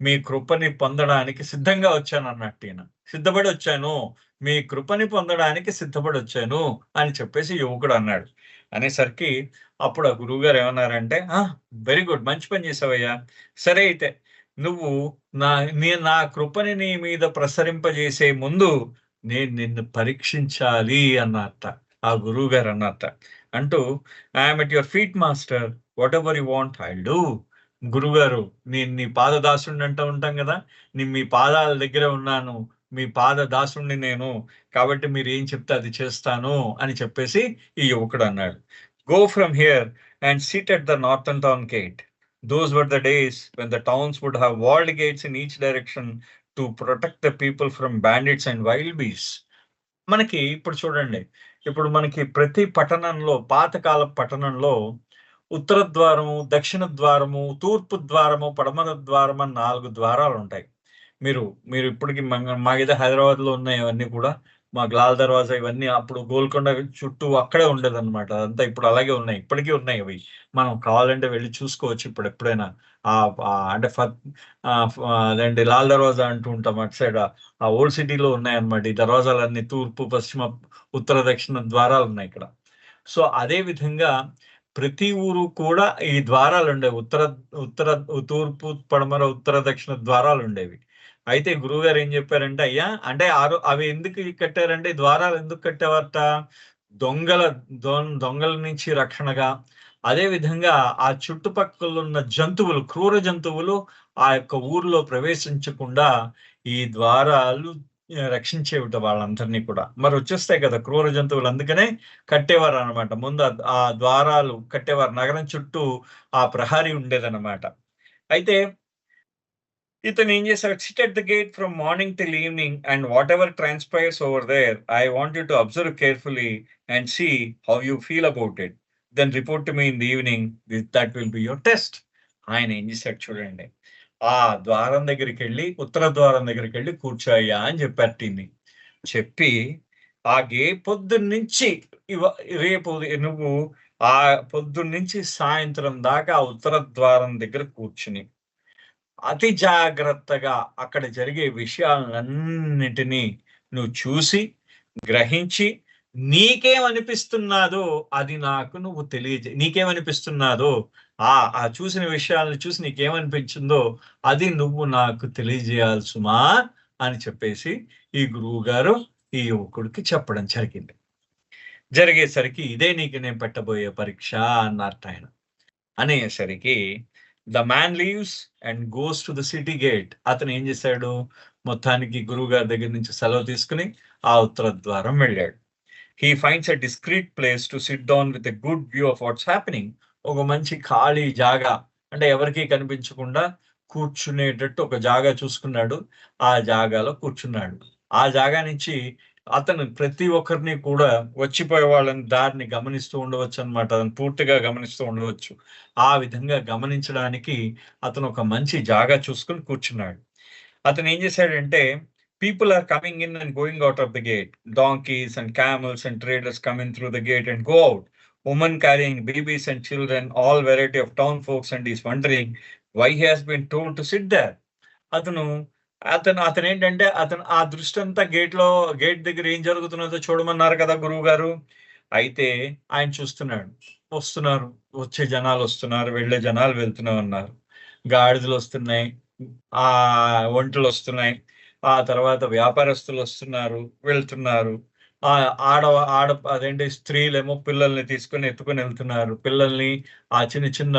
మీ కృపని పొందడానికి సిద్ధంగా వచ్చాను అన్నట్టు, ఈయన సిద్ధపడి వచ్చాను, మీ కృపని పొందడానికి సిద్ధపడి వచ్చాను అని చెప్పేసి యువకుడు అన్నాడు. అనేసరికి అప్పుడు ఆ గురువు గారు ఏమన్నారంటే, వెరీ గుడ్, మంచి పని చేసావయ్యా, సరే అయితే నువ్వు నా కృపని నీ మీద ప్రసరింపజేసే ముందు నేను నిన్ను పరీక్షించాలి అన్నట్ట ఆ గురువు గారు అన్నట్ట. అంటూ I'm at your feet master, what ever you want I will do. గురుగారు నేను నీ పాదదాసుడిని అంటూ ఉంటాం కదా, మీ పాదాల దగ్గర ఉన్నాను, మీ పాదదాసుడిని నేను, కాబట్టి మీరు ఏం చెప్తే అది చేస్తాను అని చెప్పేసి ఈ యువకుడు అన్నాడు. Go from here and SIT at the northern town gate. Those were the days when the towns would have walled gates in each direction to protect the people from bandits and wild beasts. మనకి ఇప్పుడు చూడండి, ఇప్పుడు మనకి ప్రతి పట్టణంలో, పాతకాల పట్టణంలో ఉత్తర ద్వారము, దక్షిణ ద్వారము, తూర్పు ద్వారము, పడమర ద్వారం అని 4 ద్వారాలు ఉంటాయి. మీరు ఇప్పటికి మాకైతే హైదరాబాద్ లో ఉన్నాయి అవన్నీ కూడా, మాకు లాల్ దర్వాజా ఇవన్నీ అప్పుడు గోల్కొండ చుట్టూ అక్కడే ఉండేది అనమాట. అదంతా ఇప్పుడు అలాగే ఉన్నాయి, ఇప్పటికీ ఉన్నాయి అవి, మనం కావాలంటే వెళ్ళి చూసుకోవచ్చు ఇప్పుడు ఎప్పుడైనా. అంటే అదేంటి లాల్ దర్వాజా అంటూ ఉంటాం అటు సైడ్, ఆ ఓల్డ్ సిటీలో ఉన్నాయన్నమాట ఈ దర్వాజాలన్నీ, తూర్పు, పశ్చిమ, ఉత్తర, దక్షిణ ద్వారాలు ఉన్నాయి ఇక్కడ. సో అదే విధంగా ప్రతి ఊరు కూడా ఈ ద్వారాలుండేవి. ఉత్తర, తూర్పు, పడమర, ఉత్తర, దక్షిణ ద్వారాలుండేవి. అయితే గురువుగారు ఏం చెప్పారంటే, "అయ్యా అంటే అవి ఎందుకు కట్టారంటే, ఈ ద్వారాలు ఎందుకు కట్టేవారట? దొంగల దొంగల నుంచి రక్షణగా, అదే విధంగా ఆ చుట్టుపక్కలున్న జంతువులు, క్రూర జంతువులు ఆ యొక్క ఊరిలో ప్రవేశించకుండా ఈ ద్వారాలు రక్షించేవిట వాళ్ళందరినీ కూడా. మరి వచ్చేస్తాయి కదా క్రూర జంతువులు. అందుకనే కట్టేవారనమాట. ముందు ఆ ద్వారాలు కట్టేవారు. నగరం చుట్టూ ఆ ప్రహరీ ఉండేదనమాట. అయితే ఇతను ఏం చేశాడు, sit at the gate from morning till evening and whatever transpires over there I want you to observe carefully and see how you feel about it. Then report to me in the evening. That will be your test. ఆయన ఏం చేశాడు చూడండి. ఆ ద్వారం దగ్గరికెళ్ళి, ఉత్తర ద్వారం దగ్గరికెళ్ళి కూర్చోయ్యా అని చెప్పారు టీని. చెప్పి పొద్దున్నుంచి రేపు నువ్వు ఆ పొద్దున్నుంచి సాయంత్రం దాకా ఆ ఉత్తర ద్వారం దగ్గర కూర్చుని అతి జాగ్రత్తగా అక్కడ జరిగే విషయాలన్నిటినీ నువ్వు చూసి, గ్రహించి, నీకేమనిపిస్తున్నాదో అది నాకు నువ్వు నీకేమనిపిస్తున్నాదో ఆ చూసిన విషయాలను చూసి నీకేమనిపించిందో అది నువ్వు నాకు తెలియజేయాలి సుమా అని చెప్పేసి ఈ గురువుగారు ఈ యువకుడికి చెప్పడం జరిగింది. జరిగేసరికి ఇదే నీకు నేను పెట్టబోయే పరీక్ష అన్నారటాయన. అనేసరికి the man leaves and goes to the city gate. అతను ఏం చేశాడు, మొత్తానికి గురువుగారి దగ్గర నుంచి సెలవు తీసుకుని ఆ ఉత్తర ద్వారం వెళ్ళాడు. He finds a discrete place to SIT down with a good view of what's happening. ఒక మంచి ఖాళీ జాగా, అంటే ఎవరికీ కనిపించకుండా కూర్చునేటట్టు ఒక జాగా చూసుకున్నాడు. ఆ జాగాలో కూర్చున్నాడు. ఆ జాగా నుంచి అతను ప్రతి ఒక్కరిని కూడా వచ్చిపోయే వాళ్ళని దారిని గమనిస్తూ ఉండవచ్చు అనమాట. అతను పూర్తిగా గమనిస్తూ ఉండవచ్చు. ఆ విధంగా గమనించడానికి అతను ఒక మంచి జాగా చూసుకొని కూర్చున్నాడు. అతను ఏం చేశాడంటే, people are coming in and going out of the gate. Donkeys and camels and traders come in through the gate and go out. Women carrying babies and children, all variety of town folks, and he's wondering why he has been told to sit there. అతను అతనేంటంటే అతను ఆ దృష్టంతా gate దగ్గర ఏం జరుగుతున్నదో చూడమన్నారు కదా గురువుగారు. అయితే ఆయన చూస్తున్నాడు. వస్తున్నారు, వచ్చే జనాలొస్తున్నారు, వెళ్ళే జనాలు వెళ్తూనే ఉన్నారు. గాడిదలొస్తున్నాయి, ఒంటెలొస్తున్నాయి. ఆ తర్వాత వ్యాపారస్తులొస్తున్నారు, వెళ్తున్నారు. ఆడ ఆడ అదేంటి స్త్రీలేమో పిల్లల్ని తీసుకొని ఎత్తుకొని వెళ్తున్నారు. పిల్లల్ని ఆ చిన్న చిన్న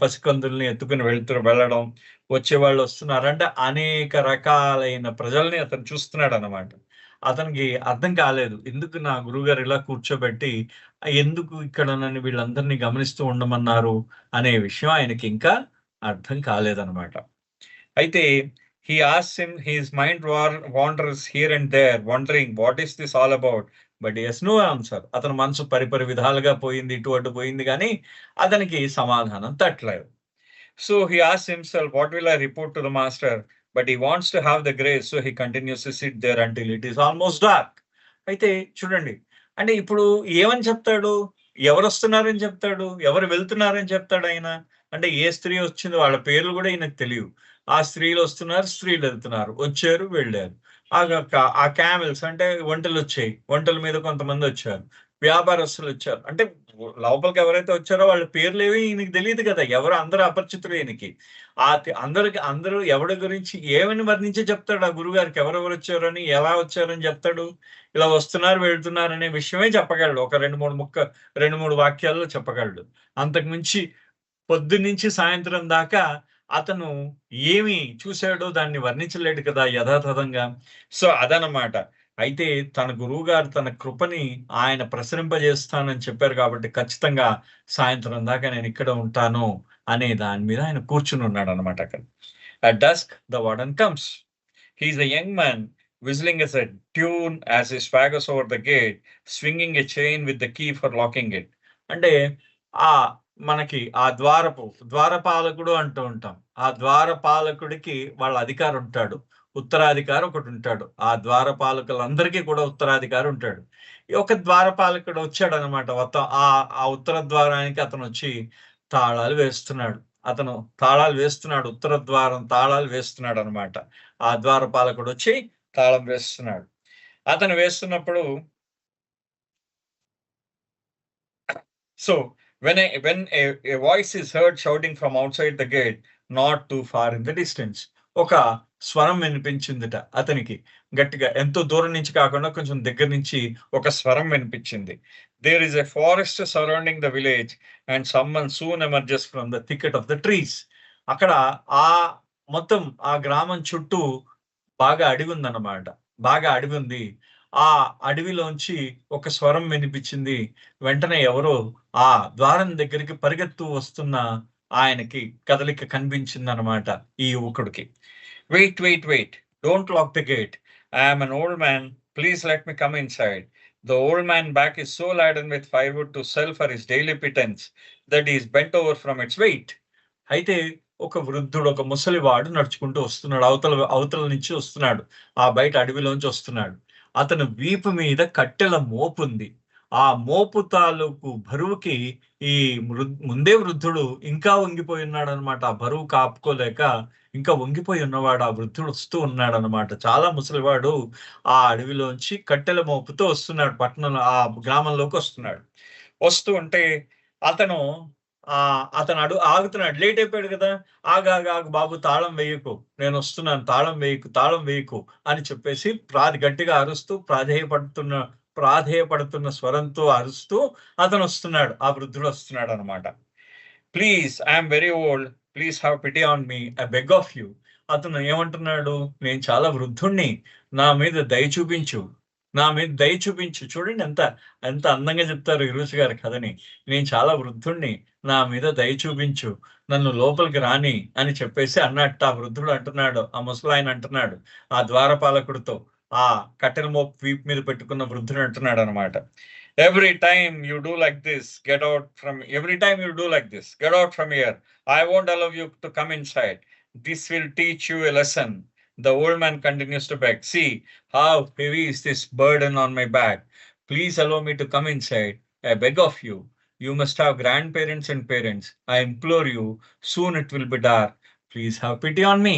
పసికందుల్ని ఎత్తుకొని వెళ్ళడం. వచ్చేవాళ్ళు వస్తున్నారు. అంటే అనేక రకాలైన ప్రజల్ని అతను చూస్తున్నాడనమాట. అతనికి అర్థం కాలేదు. ఎందుకు నా గురువుగారు ఇలా కూర్చోబెట్టి, ఎందుకు ఇక్కడ నన్ను వీళ్ళందరినీ గమనిస్తూ ఉండమన్నారు అనే విషయం ఆయనకి ఇంకా అర్థం కాలేదనమాట. అయితే he asks him, his mind wanders here and there, wondering what is this all about? But he has no answer. అతని మనసు పరిపరి విధాలుగా పోయింది, ఇటు అటు పోయింది గానీ అతనికి సమాధానం తట్టలేదు. So he asks himself, what will I report to the master? But he wants to have the grace, so he continues to sit there until it is almost dark. అయితే చూడండి, అంటే ఇప్పుడు ఏమని చెప్తాడు? ఎవరొస్తున్నారని చెప్తాడు? ఎవరు వెళ్తున్నారని చెప్తాడు ఆయన? అంటే ఏ స్త్రీ వచ్చిందో వాళ్ళ పేర్లు కూడా ఈయనకు తెలియవు. ఆ స్త్రీలొస్తున్నారు, స్త్రీలెళ్తున్నారు. వచ్చారు, వెళ్ళారు. ఆ క్యామెల్స్ అంటే ఒంటెలొచ్చాయి. ఒంటెల మీద కొంతమందొచ్చారు. వ్యాపారస్తులొచ్చారు. అంటే లోపలికి ఎవరైతే వచ్చారో వాళ్ళ పేర్లేవి ఈయనకి తెలీదు కదా! అందరూ అపరిచితులు ఈయనకి. అందరూ ఎవడి గురించి ఏమని వర్ణించి చెప్తాడు ఆ గురువుగారికి? ఎవరెవరొచ్చారని, ఎలా వచ్చారని చెప్తాడు? ఇలా వస్తున్నారు, వెళ్తున్నారనే విషయమే చెప్పగలడు. ఒక 2, 3 వాక్యాల్లో చెప్పగలడు. అంతకు మించి పొద్దున్నుంచి సాయంత్రం దాకా అతను ఏమి చూసాడో దాన్ని వర్ణించలేడు కదా యథాతథంగా. సో, అదనమాట. అయితే తన గురువుగారు తన కృపని ఆయన ప్రసరింపజేస్తానని చెప్పారు కాబట్టి ఖచ్చితంగా సాయంత్రం దాకా నేనిక్కడ ఉంటాను అనే దాని మీద ఆయన కూర్చునున్నాడనమాట అక్కడ. At dusk the warden comes. He is a young man whistling as a tune as he swaggers over the gate, swinging a chain with the key for locking it. అంటే ఆ మనకి ఆ ద్వారపాలకుడు అంటూ ఉంటాం. ఆ ద్వారపాలకుడికి వాళ్ళ అధికారి ఉంటాడు. ఉత్తరాధికారి ఒకటుంటాడు. ఆ ద్వారపాలకులందరికీ కూడా ఉత్తరాధికారి ఉంటాడు. ఈ ఒక ద్వారపాలకుడు వచ్చాడనమాట. మొత్తం ఆ ఉత్తర ద్వారానికి అతనొచ్చి తాళాలు వేస్తున్నాడు. ఉత్తర ద్వారం తాళాలు వేస్తున్నాడనమాట. ఆ ద్వారపాలకుడొచ్చి తాళం వేస్తున్నాడు. అతను వేస్తున్నప్పుడు when a voice is heard shouting from outside the gate, not too far in the distance. ఒక స్వరం వినిపించిందిట అతనికి, గట్టిగా, ఎంతో దూరం నుంచి కాకుండా కొంచెం దగ్గర నుంచి ఒక స్వరం వినిపించింది. There is a forest surrounding the village and someone soon emerges from the thicket of the trees. అక్కడ ఆ మొత్తం ఆ గ్రామం చుట్టూ బాగా అడవి ఉందన్నమాట. బాగా అడవి ఉంది. ఆ అడవిలోంచి ఒక స్వరం వినిపించింది. వెంటనే ఎవరో ఆ ద్వారం దగ్గరికి పరిగెత్తు వస్తున్న ఆయనకి కదలిక కనిపించిందన్నమాట ఈ యువకుడికి. Wait wait wait, don't lock the gate, I'm an old man, please let me come inside. The old man back is so laden with firewood to sell for his daily pittance that he is bent over from its weight. అయితే ఒక వృద్ధుడు, ఒక ముసలివాడు నడుచుకుంటూ వస్తున్నాడు. అవతల నుంచి వస్తున్నాడు. ఆ బయట అడవిలోంచి వస్తున్నాడు. అతను వీపు మీద కట్టెల మోపు ఉంది. ఆ మోపు తాలూకు బరువుకి ఈ ముందే వృద్ధుడు ఇంకా వంగిపోయి ఉన్నాడు అనమాట. ఆ బరువు కాపుకోలేక ఇంకా వంగిపోయి ఉన్నవాడు ఆ వృద్ధుడు వస్తూ ఉన్నాడు అనమాట. చాలా ముసలివాడు ఆ అడవిలోంచి కట్టెల మోపుతో వస్తున్నాడు. పట్టణంలో ఆ గ్రామంలోకి వస్తున్నాడు. వస్తూ ఉంటే అతను అతను ఆగుతున్నాడు. లేట్ అయిపోయాడు కదా, ఆగు బాబు, తాళం వేయకు, నేను వస్తున్నాను, తాళం వేయకు అని చెప్పేసి గట్టిగా అరుస్తూ ప్రాధేయపడుతున్న స్వరంతో అరుస్తూ అతను వస్తున్నాడు. ఆ వృద్ధుడు వస్తున్నాడు అనమాట. Please, I'm very old, please have pity on me, I beg of you. అతను ఏమంటున్నాడు, నేను చాలా వృద్ధుణ్ణి, నా మీద దయ చూపించు, చూడండి ఎంత అందంగా చెప్తారు ఇరుసు గారి కథని. నేను చాలా వృద్ధుణ్ణి, నా మీద దయ చూపించు, నన్ను లోపలికి రాని అని చెప్పేసి అన్నట్టు ఆ వృద్ధుడు అంటున్నాడు. ఆ ముసలాయన అంటున్నాడు ఆ ద్వారపాలకుడితో, ఆ కట్టెల మోపు వీపు మీద పెట్టుకున్న వృద్ధుడు అంటున్నాడు అనమాట. Every time you do like this, get out from here. I won't allow you to come inside. This will teach you a lesson. The old man continues to beg. See how heavy is this burden on my back. Please allow me to come inside. I beg of you. You must have grandparents and parents. I implore you. Soon it will be dark. Please have pity on me.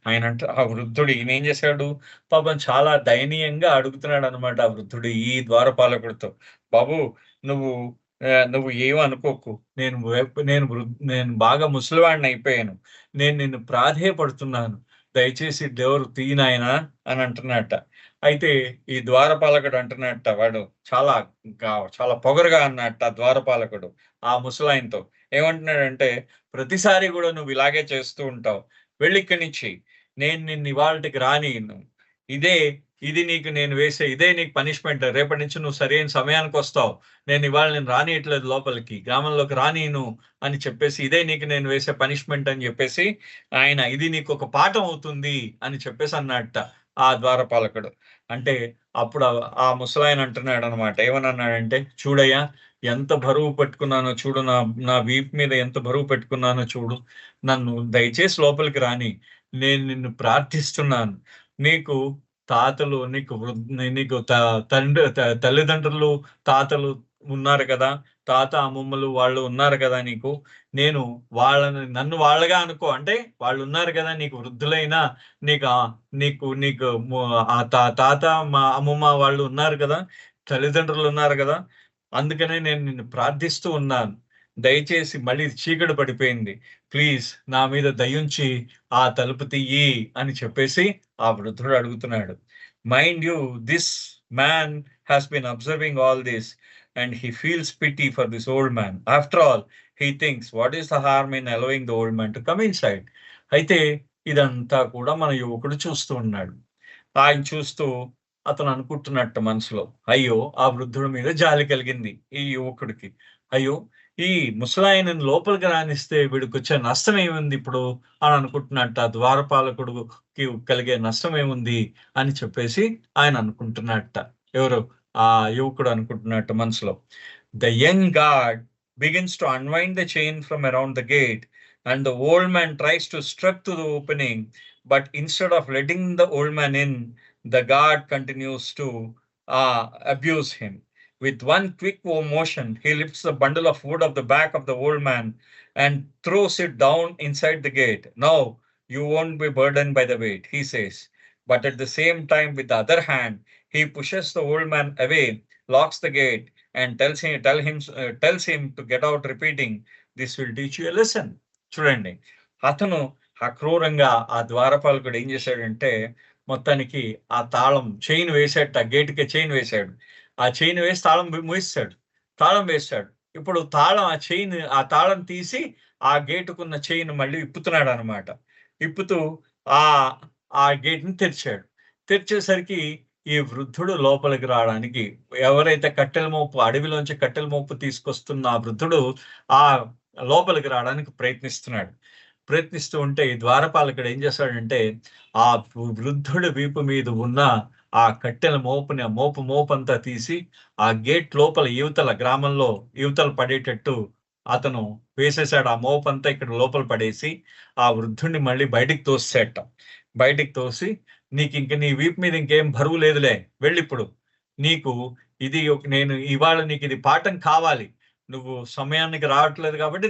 ఆయన అంటే ఆ వృద్ధుడు ఈయన ఏం చేశాడు, పాపం చాలా దయనీయంగా అడుగుతున్నాడు అనమాట ఆ వృద్ధుడు ఈ ద్వారపాలకుడితో. బాబు, నువ్వు ఏమీ అనుకోకు, నేను బాగా ముసలివాడిని అయిపోయాను, నేను నిన్ను ప్రాధేయపడుతున్నాను, దయచేసి డోరు తీయనాయనా అని అంటున్నట్ట. అయితే ఈ ద్వారపాలకుడు అంటున్నట్ట, వాడు చాలా పొగరుగా అన్నట్ట ద్వారపాలకుడు ఆ ముసలాయనతో ఏమంటున్నాడంటే, ప్రతిసారి కూడా నువ్వు ఇలాగే చేస్తూ ఉంటావు, వెళ్ళిక్కడి నుంచి, నేను నిన్ను ఇవాళకి రానిను, ఇది నీకు పనిష్మెంట్, రేపటి నుంచి నువ్వు సరైన సమయానికి వస్తావు, నేను రానియట్లేదు లోపలికి, గ్రామంలోకి రానిను అని చెప్పేసి, ఇదే నీకు నేను వేసే పనిష్మెంట్ అని చెప్పేసి ఆయన, ఇది నీకు ఒక పాఠం అవుతుంది అని చెప్పేసి అన్నట్ట ఆ ద్వారపాలకుడు. అంటే అప్పుడు ఆ ముసలాయన అంటున్నాడు అనమాట, ఏమన్నాడంటే, చూడయ్యా, ఎంత బరువు పెట్టుకున్నానో చూడు, నా వీపు మీద ఎంత బరువు పెట్టుకున్నానో చూడు, నన్ను దయచేసి లోపలికి రాని, నేను నిన్ను ప్రార్థిస్తున్నాను, నీకు తల్లిదండ్రులు తాతలు ఉన్నారు కదా, తాత అమ్మమ్మలు వాళ్ళు ఉన్నారు కదా నీకు, నేను నన్ను వాళ్ళగా అనుకో, అంటే వాళ్ళు ఉన్నారు కదా నీకు, వృద్ధులైనా నీకు ఆ తాత మా అమ్మమ్మ వాళ్ళు ఉన్నారు కదా, తల్లిదండ్రులు ఉన్నారు కదా, అందుకనే నేను నిన్ను ప్రార్థిస్తూ ఉన్నాను, దయచేసి, మళ్ళీ చీకటి పడిపోయింది, ప్లీజ్ నా మీద దయుంచి ఆ తలుపు తీయి అని చెప్పేసి ఆ వృద్ధుడు అడుగుతున్నాడు. Mind you, this man has been observing all this and he feels pity for this old man. After all he thinks, what is the harm in allowing the old man to come inside. అయితే ఇదంతా కూడా మన యువకుడు చూస్తూ ఉన్నాడు. ఆయన చూస్తూ అతను అనుకుంటున్నట్టు మనసులో, అయ్యో, ఆ వృద్ధుడి మీద జాలి కలిగింది ఈ యువకుడికి, అయ్యో, ఈ ముసలాయనని లోపలికి రానిస్తే వీడికి వచ్చే నష్టం ఏముంది ఇప్పుడు అని అనుకుంటున్నట్ట, ద్వారపాలకుడికి కలిగే నష్టం ఏముంది అని చెప్పేసి ఆయన అనుకుంటున్నట్ట. ఎవరు? ఆ యువకుడు అనుకుంటున్నట్టు మనసులో. The young guard begins to unwind the chain from around the gate and the old man tries to struck to the opening, but instead of letting the old man in, the guard continues to abuse him. With one quick motion, he lifts the bundle of wood of the back of the old man and throws it down inside the gate. Now you won't be burdened by the weight, he says. But at the same time, with the other hand, he pushes the old man away, locks the gate, and tells him to get out, repeating, "This will teach you a lesson." చూడండి, అతను అక్రూరంగా ఆ ద్వారపాలకుడు ఏం చేశాడంటే మొత్తానికి ఆ తాళం chain వేసాడు, ఆ గేటుకి చైన్ వేశాడు. ఆ చైన్ వేసి తాళం మూయిస్తాడు, తాళం వేస్తాడు. ఇప్పుడు తాళం ఆ తాళం తీసి ఆ గేటుకున్న చైన్ మళ్ళీ ఇప్పుతున్నాడు అనమాట. ఇప్పుతూ ఆ ఆ గేట్ని తెరిచాడు. తెరిచేసరికి ఈ వృద్ధుడు లోపలికి రావడానికి, ఎవరైతే కట్టెల మోపు అడవిలోంచి కట్టెల మోపు తీసుకొస్తున్న ఆ వృద్ధుడు ఆ లోపలికి రావడానికి ప్రయత్నిస్తున్నాడు. ప్రయత్నిస్తూ ఉంటే ఈ ద్వారపాలకుడు ఏం చేస్తాడంటే ఆ వృద్ధుడి వీపు మీద ఉన్న ఆ కట్టెల మోపంతా తీసి ఆ గేట్ లోపల యువతల గ్రామంలో యువతల పడేటట్టు అతను వేసేసాడు. ఆ మోపంతా ఇక్కడ లోపల పడేసి ఆ వృద్ధుడిని మళ్ళీ బయటికి తోసేట. బయటికి తోసి, నీ వీపు మీద ఇంకేం బరువు లేదులే, వెళ్ళిప్పుడు. నీకు నేను ఇవాళ నీకు ఇది పాఠం కావాలి. నువ్వు సమయానికి రావట్లేదు కాబట్టి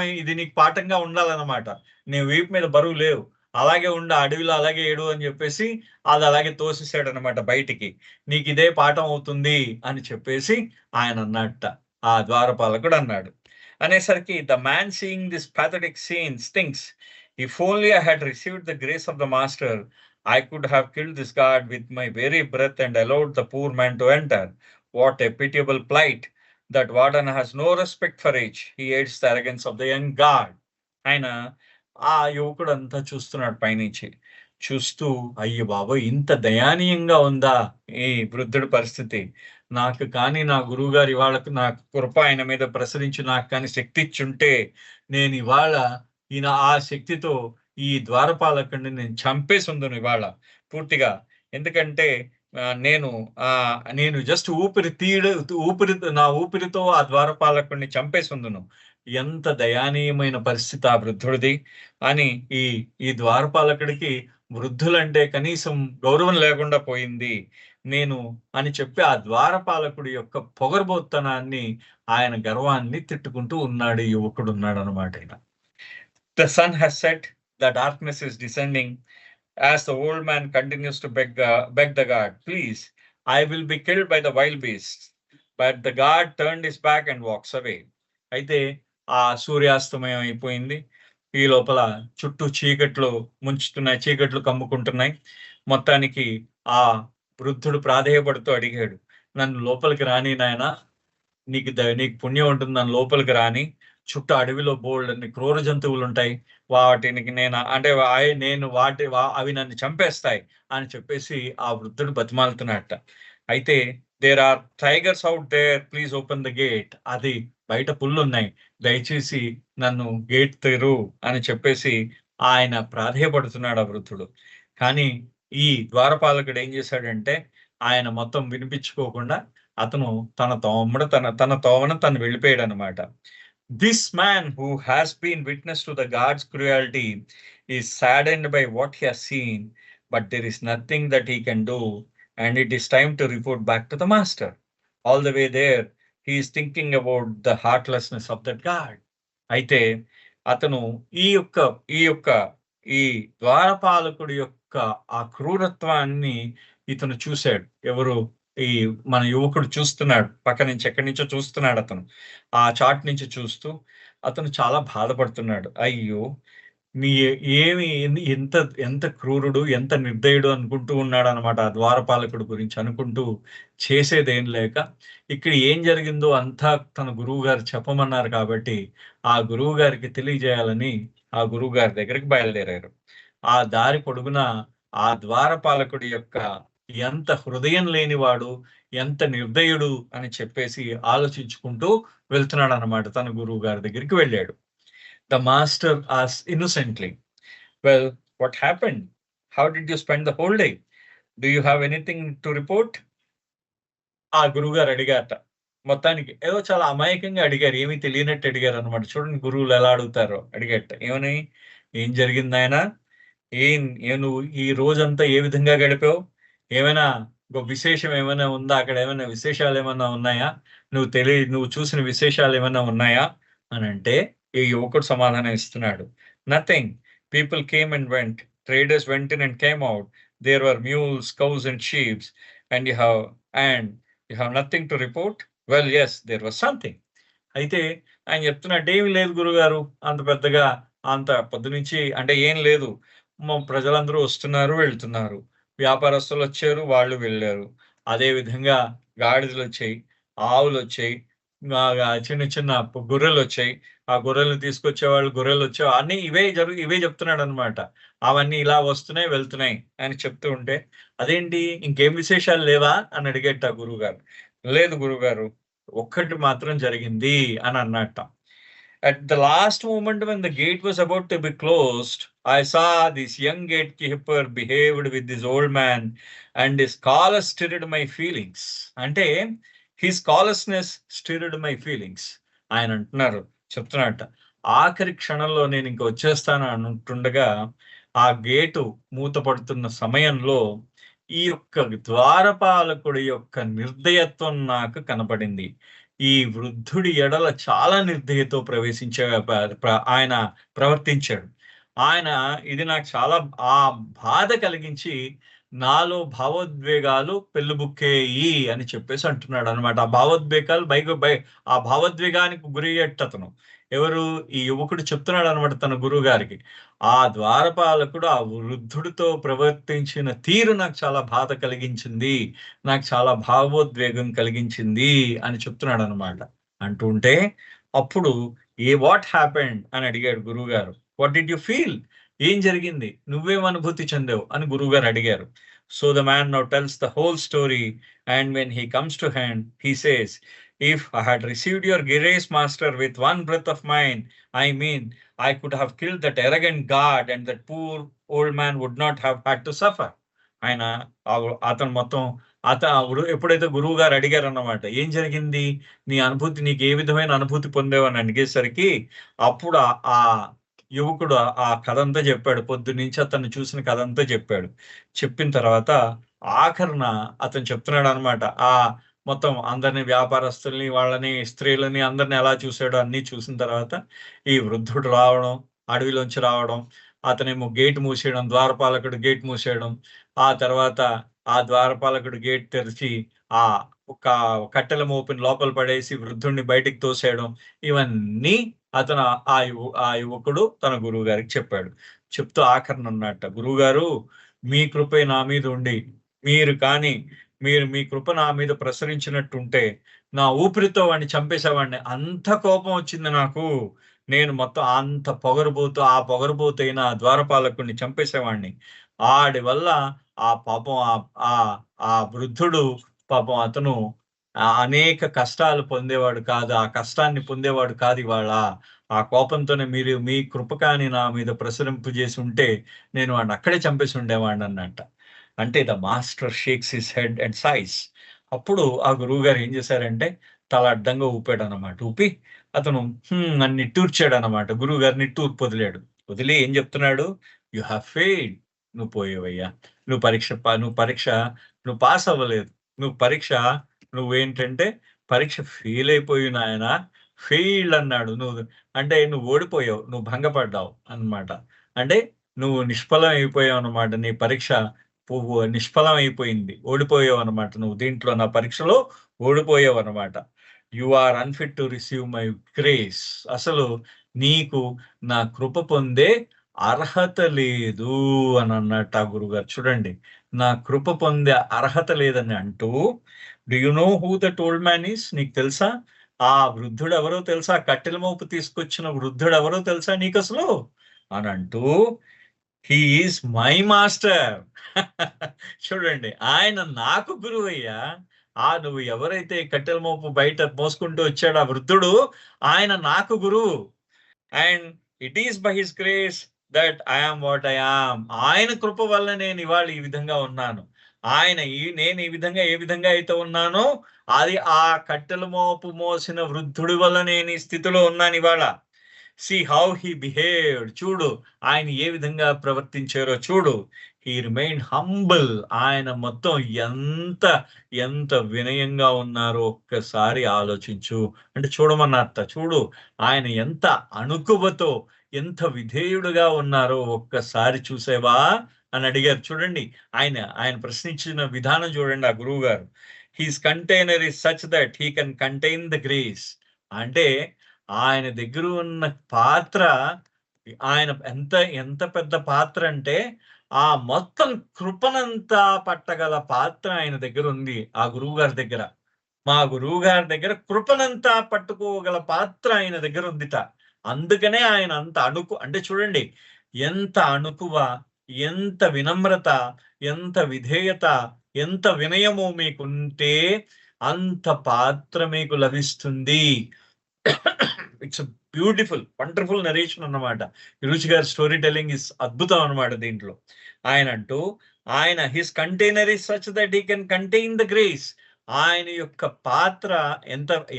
ఇది నీకు పాఠంగా ఉండాలన్నమాట. నీ వీపు మీద బరువు లేవు, అలాగే ఉండు, అడవిలో అలాగే ఏడు అని చెప్పేసి అది అలాగే తోసేసాడనమాట బయటికి. నీకు ఇదే పాఠం అవుతుంది అని చెప్పేసి ఆయన అన్నట్ట, ఆ ద్వారపాలకుడు అన్నాడు. అనేసరికి the man seeing this pathetic scene thinks, "If only I had received the grace of the master, I could have killed this guard with my very breath and allowed the poor man to enter. What a pitiable plight! That warden has no respect for age. He hates the arrogance of the young guard." ఆయన ఆ యువకుడు అంతా చూస్తున్నాడు పైనుంచి. చూస్తూ, అయ్య బాబోయ్! ఇంత దయానీయంగా ఉందా ఈ వృద్ధుడి పరిస్థితి? నాకు కానీ నా గురువుగారు ఇవాళ నాకు కృప ఆయన మీద ప్రసరించి నాకు కానీ శక్తి ఇచ్చుంటే నేను ఇవాళ ఆ శక్తితో ఈ ద్వారపాలకుడిని నేను చంపేసి ఉందును ఇవాళ పూర్తిగా. ఎందుకంటే నేను జస్ట్ నా ఊపిరితో ఆ ద్వారపాలకుడిని చంపేసి ఉందును. ఎంత దయానీయమైన పరిస్థితి ఆ వృద్ధుడిది అని ఈ ద్వారపాలకుడికి వృద్ధులంటే కనీసం గౌరవం లేకుండా పోయింది నేను అని చెప్పి ఆ ద్వారపాలకుడి యొక్క పొగరుబోత్తనాన్ని, ఆయన గర్వాన్ని తిట్టుకుంటూ ఉన్నాడు ఈ యువకుడు ఉన్నాడు అనమాట. The sun has set, the darkness is descending. As the old man continues to beg the guard, "Please, I will be killed by the wild beasts." But the guard turned his back and walks away. అయితే ఆ సూర్యాస్తమయం అయిపోయింది. ఈ లోపల చుట్టూ చీకట్లు కమ్ముకుంటున్నాయి. మొత్తానికి ఆ వృద్ధుడు ప్రాధేయపడుతూ అడిగాడు, "నన్ను లోపలికి రాని నాయనా, నీకు పుణ్యం ఉంటుంది, నన్ను లోపలికి రాని. చుట్టూ అడవిలో బోల్డన్ని క్రూర జంతువులు ఉంటాయి, వాటికి అవి నన్ను చంపేస్తాయి" అని చెప్పేసి ఆ వృద్ధుడు బతిమాలుతున్నట్ట. అయితే "there are tigers out there, please open the gate." అది బయట పుల్లున్నాయి, దయచేసి నన్ను గేట్ తెరు అని చెప్పేసి ఆయన ప్రాధేయపడుతున్నాడు ఆ వృద్ధుడు. కానీ ఈ ద్వారపాలకుడు ఏం చేశాడంటే ఆయన మొత్తం వినిపించుకోకుండా అతను తన తోవన తను వెళ్ళిపోయాడు అనమాట. This man who has been witness to the God's cruelty is saddened by what he has seen, but there is nothing that he can do, and it is time to report back to the master. All the way there, he is thinking about the heartlessness of that God. అయితే అతను ఈ ద్వారపాలకుడి యొక్క ఆ క్రూరత్వాన్ని ఇతను చూశాడు. ఎవరు? మన యువకుడు చూస్తున్నాడు, పక్క నుంచి ఎక్కడి నుంచో చూస్తున్నాడు. అతను ఆ చాట్ నుంచి చూస్తూ అతను చాలా బాధపడుతున్నాడు. అయ్యో, ఎంత క్రూరుడు, ఎంత నిర్దయుడు అనుకుంటూ ఉన్నాడు అనమాట. ఆ ద్వారపాలకుడు గురించి అనుకుంటూ చేసేదేం లేక ఇక్కడ ఏం జరిగిందో అంతా తన గురువు గారు చెప్పమన్నారు కాబట్టి ఆ గురువు గారికి తెలియజేయాలని ఆ గురువు గారి దగ్గరికి బయలుదేరారు. ఆ దారి పొడుగున ఆ ద్వారపాలకుడి యొక్క ఎంత హృదయం లేనివాడు, ఎంత నిర్దయుడు అని చెప్పేసి ఆలోచించుకుంటూ వెళ్తున్నాడు అనమాట. తన గురువు గారి దగ్గరికి వెళ్ళాడు. The master asked innocently, "Well, what happened? How did you spend the whole day? Do you have anything to report?" ఆ గురువు గారు అడిగారట. మొత్తానికి ఏదో చాలా అమాయకంగా అడిగారు, ఏమీ తెలియనట్టు అడిగారు అనమాట. చూడండి గురువులు ఎలా అడుగుతారో. అడిగట, "ఏమని? ఏం జరిగింది ఆయన? నువ్వు ఈ రోజంతా ఏ విధంగా గడిపావు? ఏమైనా విశేషం ఏమైనా ఉందా? అక్కడ ఏమైనా విశేషాలు ఏమైనా ఉన్నాయా? నువ్వు చూసిన విశేషాలు ఏమైనా ఉన్నాయా?" అని అంటే ఈ యువకుడు సమాధానం ఇస్తున్నాడు. "Nothing. People came and went. Traders went in and came out. There were mules, cows and sheep, and you have nothing to report? Well yes there was something. అయితే ఆయన చెప్తున్నట్టు ఏమి లేదు గురుగారు. అంత పెద్దగా అంత పొద్దునుంచి అంటే ఏం లేదు. ప్రజలందరూ వస్తున్నారు, వెళ్తున్నారు. వ్యాపారస్తులొచ్చారు, వాళ్ళు వెళ్ళారు. అదే విధంగా గాడిదలొచ్చాయి, ఆవులొచ్చాయి, చిన్న చిన్న గొర్రెలొచ్చాయి. ఆ గొర్రెల్ని తీసుకొచ్చేవాళ్ళు గొర్రెలొచ్చాయి. అన్నీ ఇవే చెప్తున్నాడనమాట. అవన్నీ ఇలా వస్తున్నాయి, వెళ్తున్నాయి అని చెప్తూ ఉంటే, అదేంటి ఇంకేం విశేషాలు లేవా? అని అడిగేట్ట గురువుగారు. లేదు గురువుగారు. ఒక్కటి మాత్రం జరిగింది అని అన్నట్ట. At the last moment when the gate was about to be closed, I saw this young gatekeeper behaved with this old man and his callousness stirred my feelings. అంటే his callousness stirred my feelings. ఆయన అంటున్నారు, చెప్తున్నట్ట. ఆఖరి క్షణంలో నేను ఇంక వచ్చేస్తాను అంటుండగా ఆ గేటు మూతపడుతున్న సమయంలో ఈ యొక్క ద్వారపాలకుడి యొక్క నిర్దయత్వం నాకు కనపడింది. ఈ వృద్ధుడి ఎడల చాలా నిర్దయతో ఆయన ప్రవర్తించాడు. ఆయన ఇది నాకు చాలా బాధ కలిగించి నాలో భావోద్వేగాలు పెళ్ళుబుక్కేయి అని చెప్పేసి అంటున్నాడనమాట. ఆ భావోద్వేగాలు ఆ భావోద్వేగానికి గురయ్యేటతను. ఎవరు? ఈ యువకుడు చెప్తున్నాడనమాట తన గురువుగారికి. ఆ ద్వారపాలకుడు ఆ వృద్ధుడితో ప్రవర్తించిన తీరు నాకు చాలా బాధ కలిగించింది. నాకు చాలా భావోద్వేగం కలిగించింది అని చెప్తున్నాడనమాట. అంటుంటే అప్పుడు వాట్ హ్యాపెండ్ అని అడిగాడు గురువుగారు. What did you feel? ఏం జరిగింది? నువ్వేం అనుభూతి చెందావు? అని గురువుగారు అడిగారు. So the man now tells the whole story and when he comes to hand he says, if I had received your grace, master, with one breath of mine, I mean, I could have killed that arrogant god and that poor old man would not have had to suffer. ఆయన అతను మొత్తం ఎప్పుడైతే గురువు గారు అడిగారన్నమాట, ఏం జరిగింది? నీ అనుభూతి, నీకు ఏ విధమైన అనుభూతి పొందావు అని అడిగేసరికి అప్పుడు ఆ యువకుడు ఆ కథ అంతా చెప్పాడు. పొద్దున్నుంచి అతను చూసిన కథ అంతా చెప్పాడు. చెప్పిన తర్వాత ఆఖరణ అతను చెప్తున్నాడు అనమాట. మొత్తం అందరిని, వ్యాపారస్తుల్ని, వాళ్ళని, స్త్రీలని అందరిని ఎలా చూసాడో అన్నీ చూసిన తర్వాత ఈ వృద్ధుడు రావడం, అడవిలోంచి రావడం, అతనేమో గేట్ మూసేయడం, ద్వారపాలకుడు గేట్ మూసేయడం, ఆ తర్వాత ఆ ద్వారపాలకుడు గేట్ తెరిచి ఆ ఒక కట్టెల మోపుని లోపల పడేసి వృద్ధుడిని బయటికి తోసేయడం, ఇవన్నీ అతను ఆ యువకుడు తన గురువు గారికి చెప్పాడు. చెప్తూ ఆఖరణ అన్నట్ట, గురువుగారు మీ కృపే నా మీద ఉండి మీరు మీ కృప నా మీద ప్రసరించినట్టుంటే నా ఊపిరితో వాడిని చంపేసేవాడిని. అంత కోపం వచ్చింది నాకు. నేను మొత్తం అంత ఆ పొగరుబోతైన ద్వారపాలకుడిని చంపేసేవాడిని. ఆడి వల్ల ఆ పాపం ఆ వృద్ధుడు పాపం అతను అనేక కష్టాలు పొందేవాడు కాదు. ఆ కష్టాన్ని పొందేవాడు కాదు ఇవాళ. ఆ కోపంతోనే మీరు మీ కృప కాని నా మీద ప్రసరింపజేసి ఉంటే నేను వాడిని అక్కడే చంపేసి ఉండేవాడిని అన్నట్ట. అంటే the master shakes his head and size. అప్పుడు ఆ గురువు గారు ఏం చేశారంటే తల అడ్డంగా ఊపాడు అనమాట. ఊపి అతను అని నిట్టూర్చాడు అనమాట. గురువు గారు నిట్టూర్పు వదిలాడు. వదిలి ఏం చెప్తున్నాడు? You have failed. నువ్వు పోయేవయ్యా. నువ్వు పాస్ అవ్వలేదు. నువ్వేంటంటే పరీక్ష ఫెయిల్ అయిపోయి నాయన, ఫెయిల్డ్ అన్నాడు. నువ్వు ఓడిపోయావు, నువ్వు భంగపడ్డావు అన్నమాట. అంటే నువ్వు నిష్ఫలం అయిపోయావు అన్నమాట. నీ పరీక్ష నిష్ఫలం అయిపోయింది, ఓడిపోయావు అనమాట. నువ్వు దీంట్లో నా పరీక్షలో ఓడిపోయావు అనమాట. You are unfit to receive my grace. అసలు నీకు నా కృప పొందే అర్హత లేదు అని అన్నట్టు ఆ గురుగారు. చూడండి, నా కృప పొందే అర్హత లేదని అంటూ, do you know who that old man is? నీకు తెలుసా ఆ వృద్ధుడు ఎవరో తెలుసా? కట్టెల మోపు తీసుకొచ్చిన వృద్ధుడు ఎవరో తెలుసా నీకు అసలు అని అంటూ, హీ ఈజ్ మై మాస్టర్. చూడండి, ఆయన నాకు గురువయ్యా. నువ్వు ఎవరైతే కట్టెల మోపు బయట మోసుకుంటూ వచ్చాడు ఆ వృద్ధుడు, ఆయన నాకు గురువు. And it is by his grace that I am what I am. ఆయన కృప వల్ల నేను ఇవాళ ఈ విధంగా ఉన్నాను. నేను ఈ విధంగా ఏ విధంగా అయితే ఉన్నానో, అది ఆ కట్టెల మోపు మోసిన వృద్ధుడి వల్ల నేను ఈ స్థితిలో ఉన్నాను ఇవాళ. See how he behaved. చూడు ఆయన ఏ విధంగా ప్రవర్తించారో చూడు. He remained humble. ఆయన మొత్తం ఎంత వినయంగా ఉన్నారో ఒక్కసారి ఆలోచించు. అంటే చూడమన్నట్ట. చూడు ఆయన ఎంత అణుకువతో, ఎంత విధేయుడుగా ఉన్నారో ఒక్కసారి చూసేవా అని అడిగారు. చూడండి ఆయన ప్రశ్నించిన విధానం చూడండి ఆ గురువు గారు. His container is such that he can contain the grace. అంటే ఆయన దగ్గర ఉన్న పాత్ర ఆయన ఎంత పెద్ద పాత్ర అంటే ఆ మొత్తం కృపనంతా పట్టగల పాత్ర ఆయన దగ్గర ఉంది. ఆ గురువు గారి దగ్గర. మా గురువు గారి దగ్గర కృపనంతా పట్టుకోగల పాత్ర ఆయన దగ్గర ఉందిట. అందుకనే ఆయన అంత అంటే చూడండి ఎంత అణుకువ, ఎంత వినమ్రత, ఎంత విధేయత, ఎంత వినయము మీకుంటే అంత పాత్ర మీకు లభిస్తుంది. ఇట్స్ బ్యూటిఫుల్ వండర్ఫుల్ నరేషన్ అన్నమాట. రుచి గారి స్టోరీ టెల్లింగ్ ఇస్ అద్భుతం అన్నమాట దీంట్లో. ఆయన his container is such that he can contain the grace. ఆయన యొక్క పాత్ర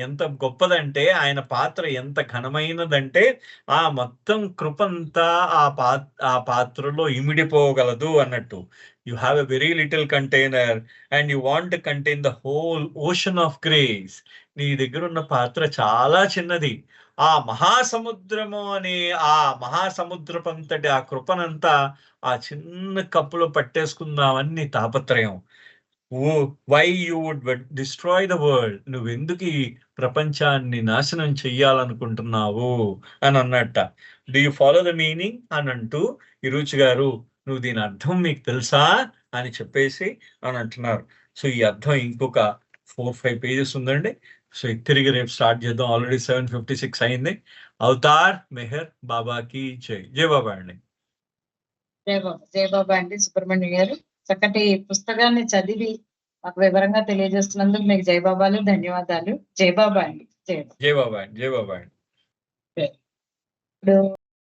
ఎంత గొప్పదంటే ఆయన పాత్ర ఎంత ఘనమైనదంటే ఆ మొత్తం కృపంతా ఆ పాత్రలో ఇమిడిపోగలదు అన్నట్టు. You have a very little container and you want to contain the whole ocean of grace. నీ దగ్గర ఉన్న పాత్ర చాలా చిన్నది. ఆ మహాసముద్రము అనే ఆ మహాసముద్రపంతటి ఆ కృపనంతా ఆ చిన్న కప్పులో పట్టేసుకుందామని తాపత్రయం. Why you would destroy the world. నువ్వెందుకు ఈ ప్రపంచాన్ని నాశనం చెయ్యాలనుకుంటున్నావు అని అన్నట్ట. Do you follow the meaning అని అంటూ ఇరుచి గారు నువ్వు దీని అర్థం మీకు తెలుసా అని చెప్పేసి అని అంటున్నారు. సో ఈ అర్థం ఇంకొక 4-5 పేజెస్ ఉందండి. సో తిరిగి రేపు స్టార్ట్ చేద్దాం. ఆల్రెడీ 7:56 అయింది. అవతార్ మెహర్ బాబాకి జై. జై బాబా అండి. జై బాబా అండి సుబ్రహ్మణ్యం గారు. చక్కటి పుస్తకాన్ని చదివి మాకు వివరంగా తెలియజేస్తున్నందుకు మీకు జై బాబాలు, ధన్యవాదాలు. జై బాబా అండి. జై బాబా అండి. జై బాబా అండి. ఇప్పుడు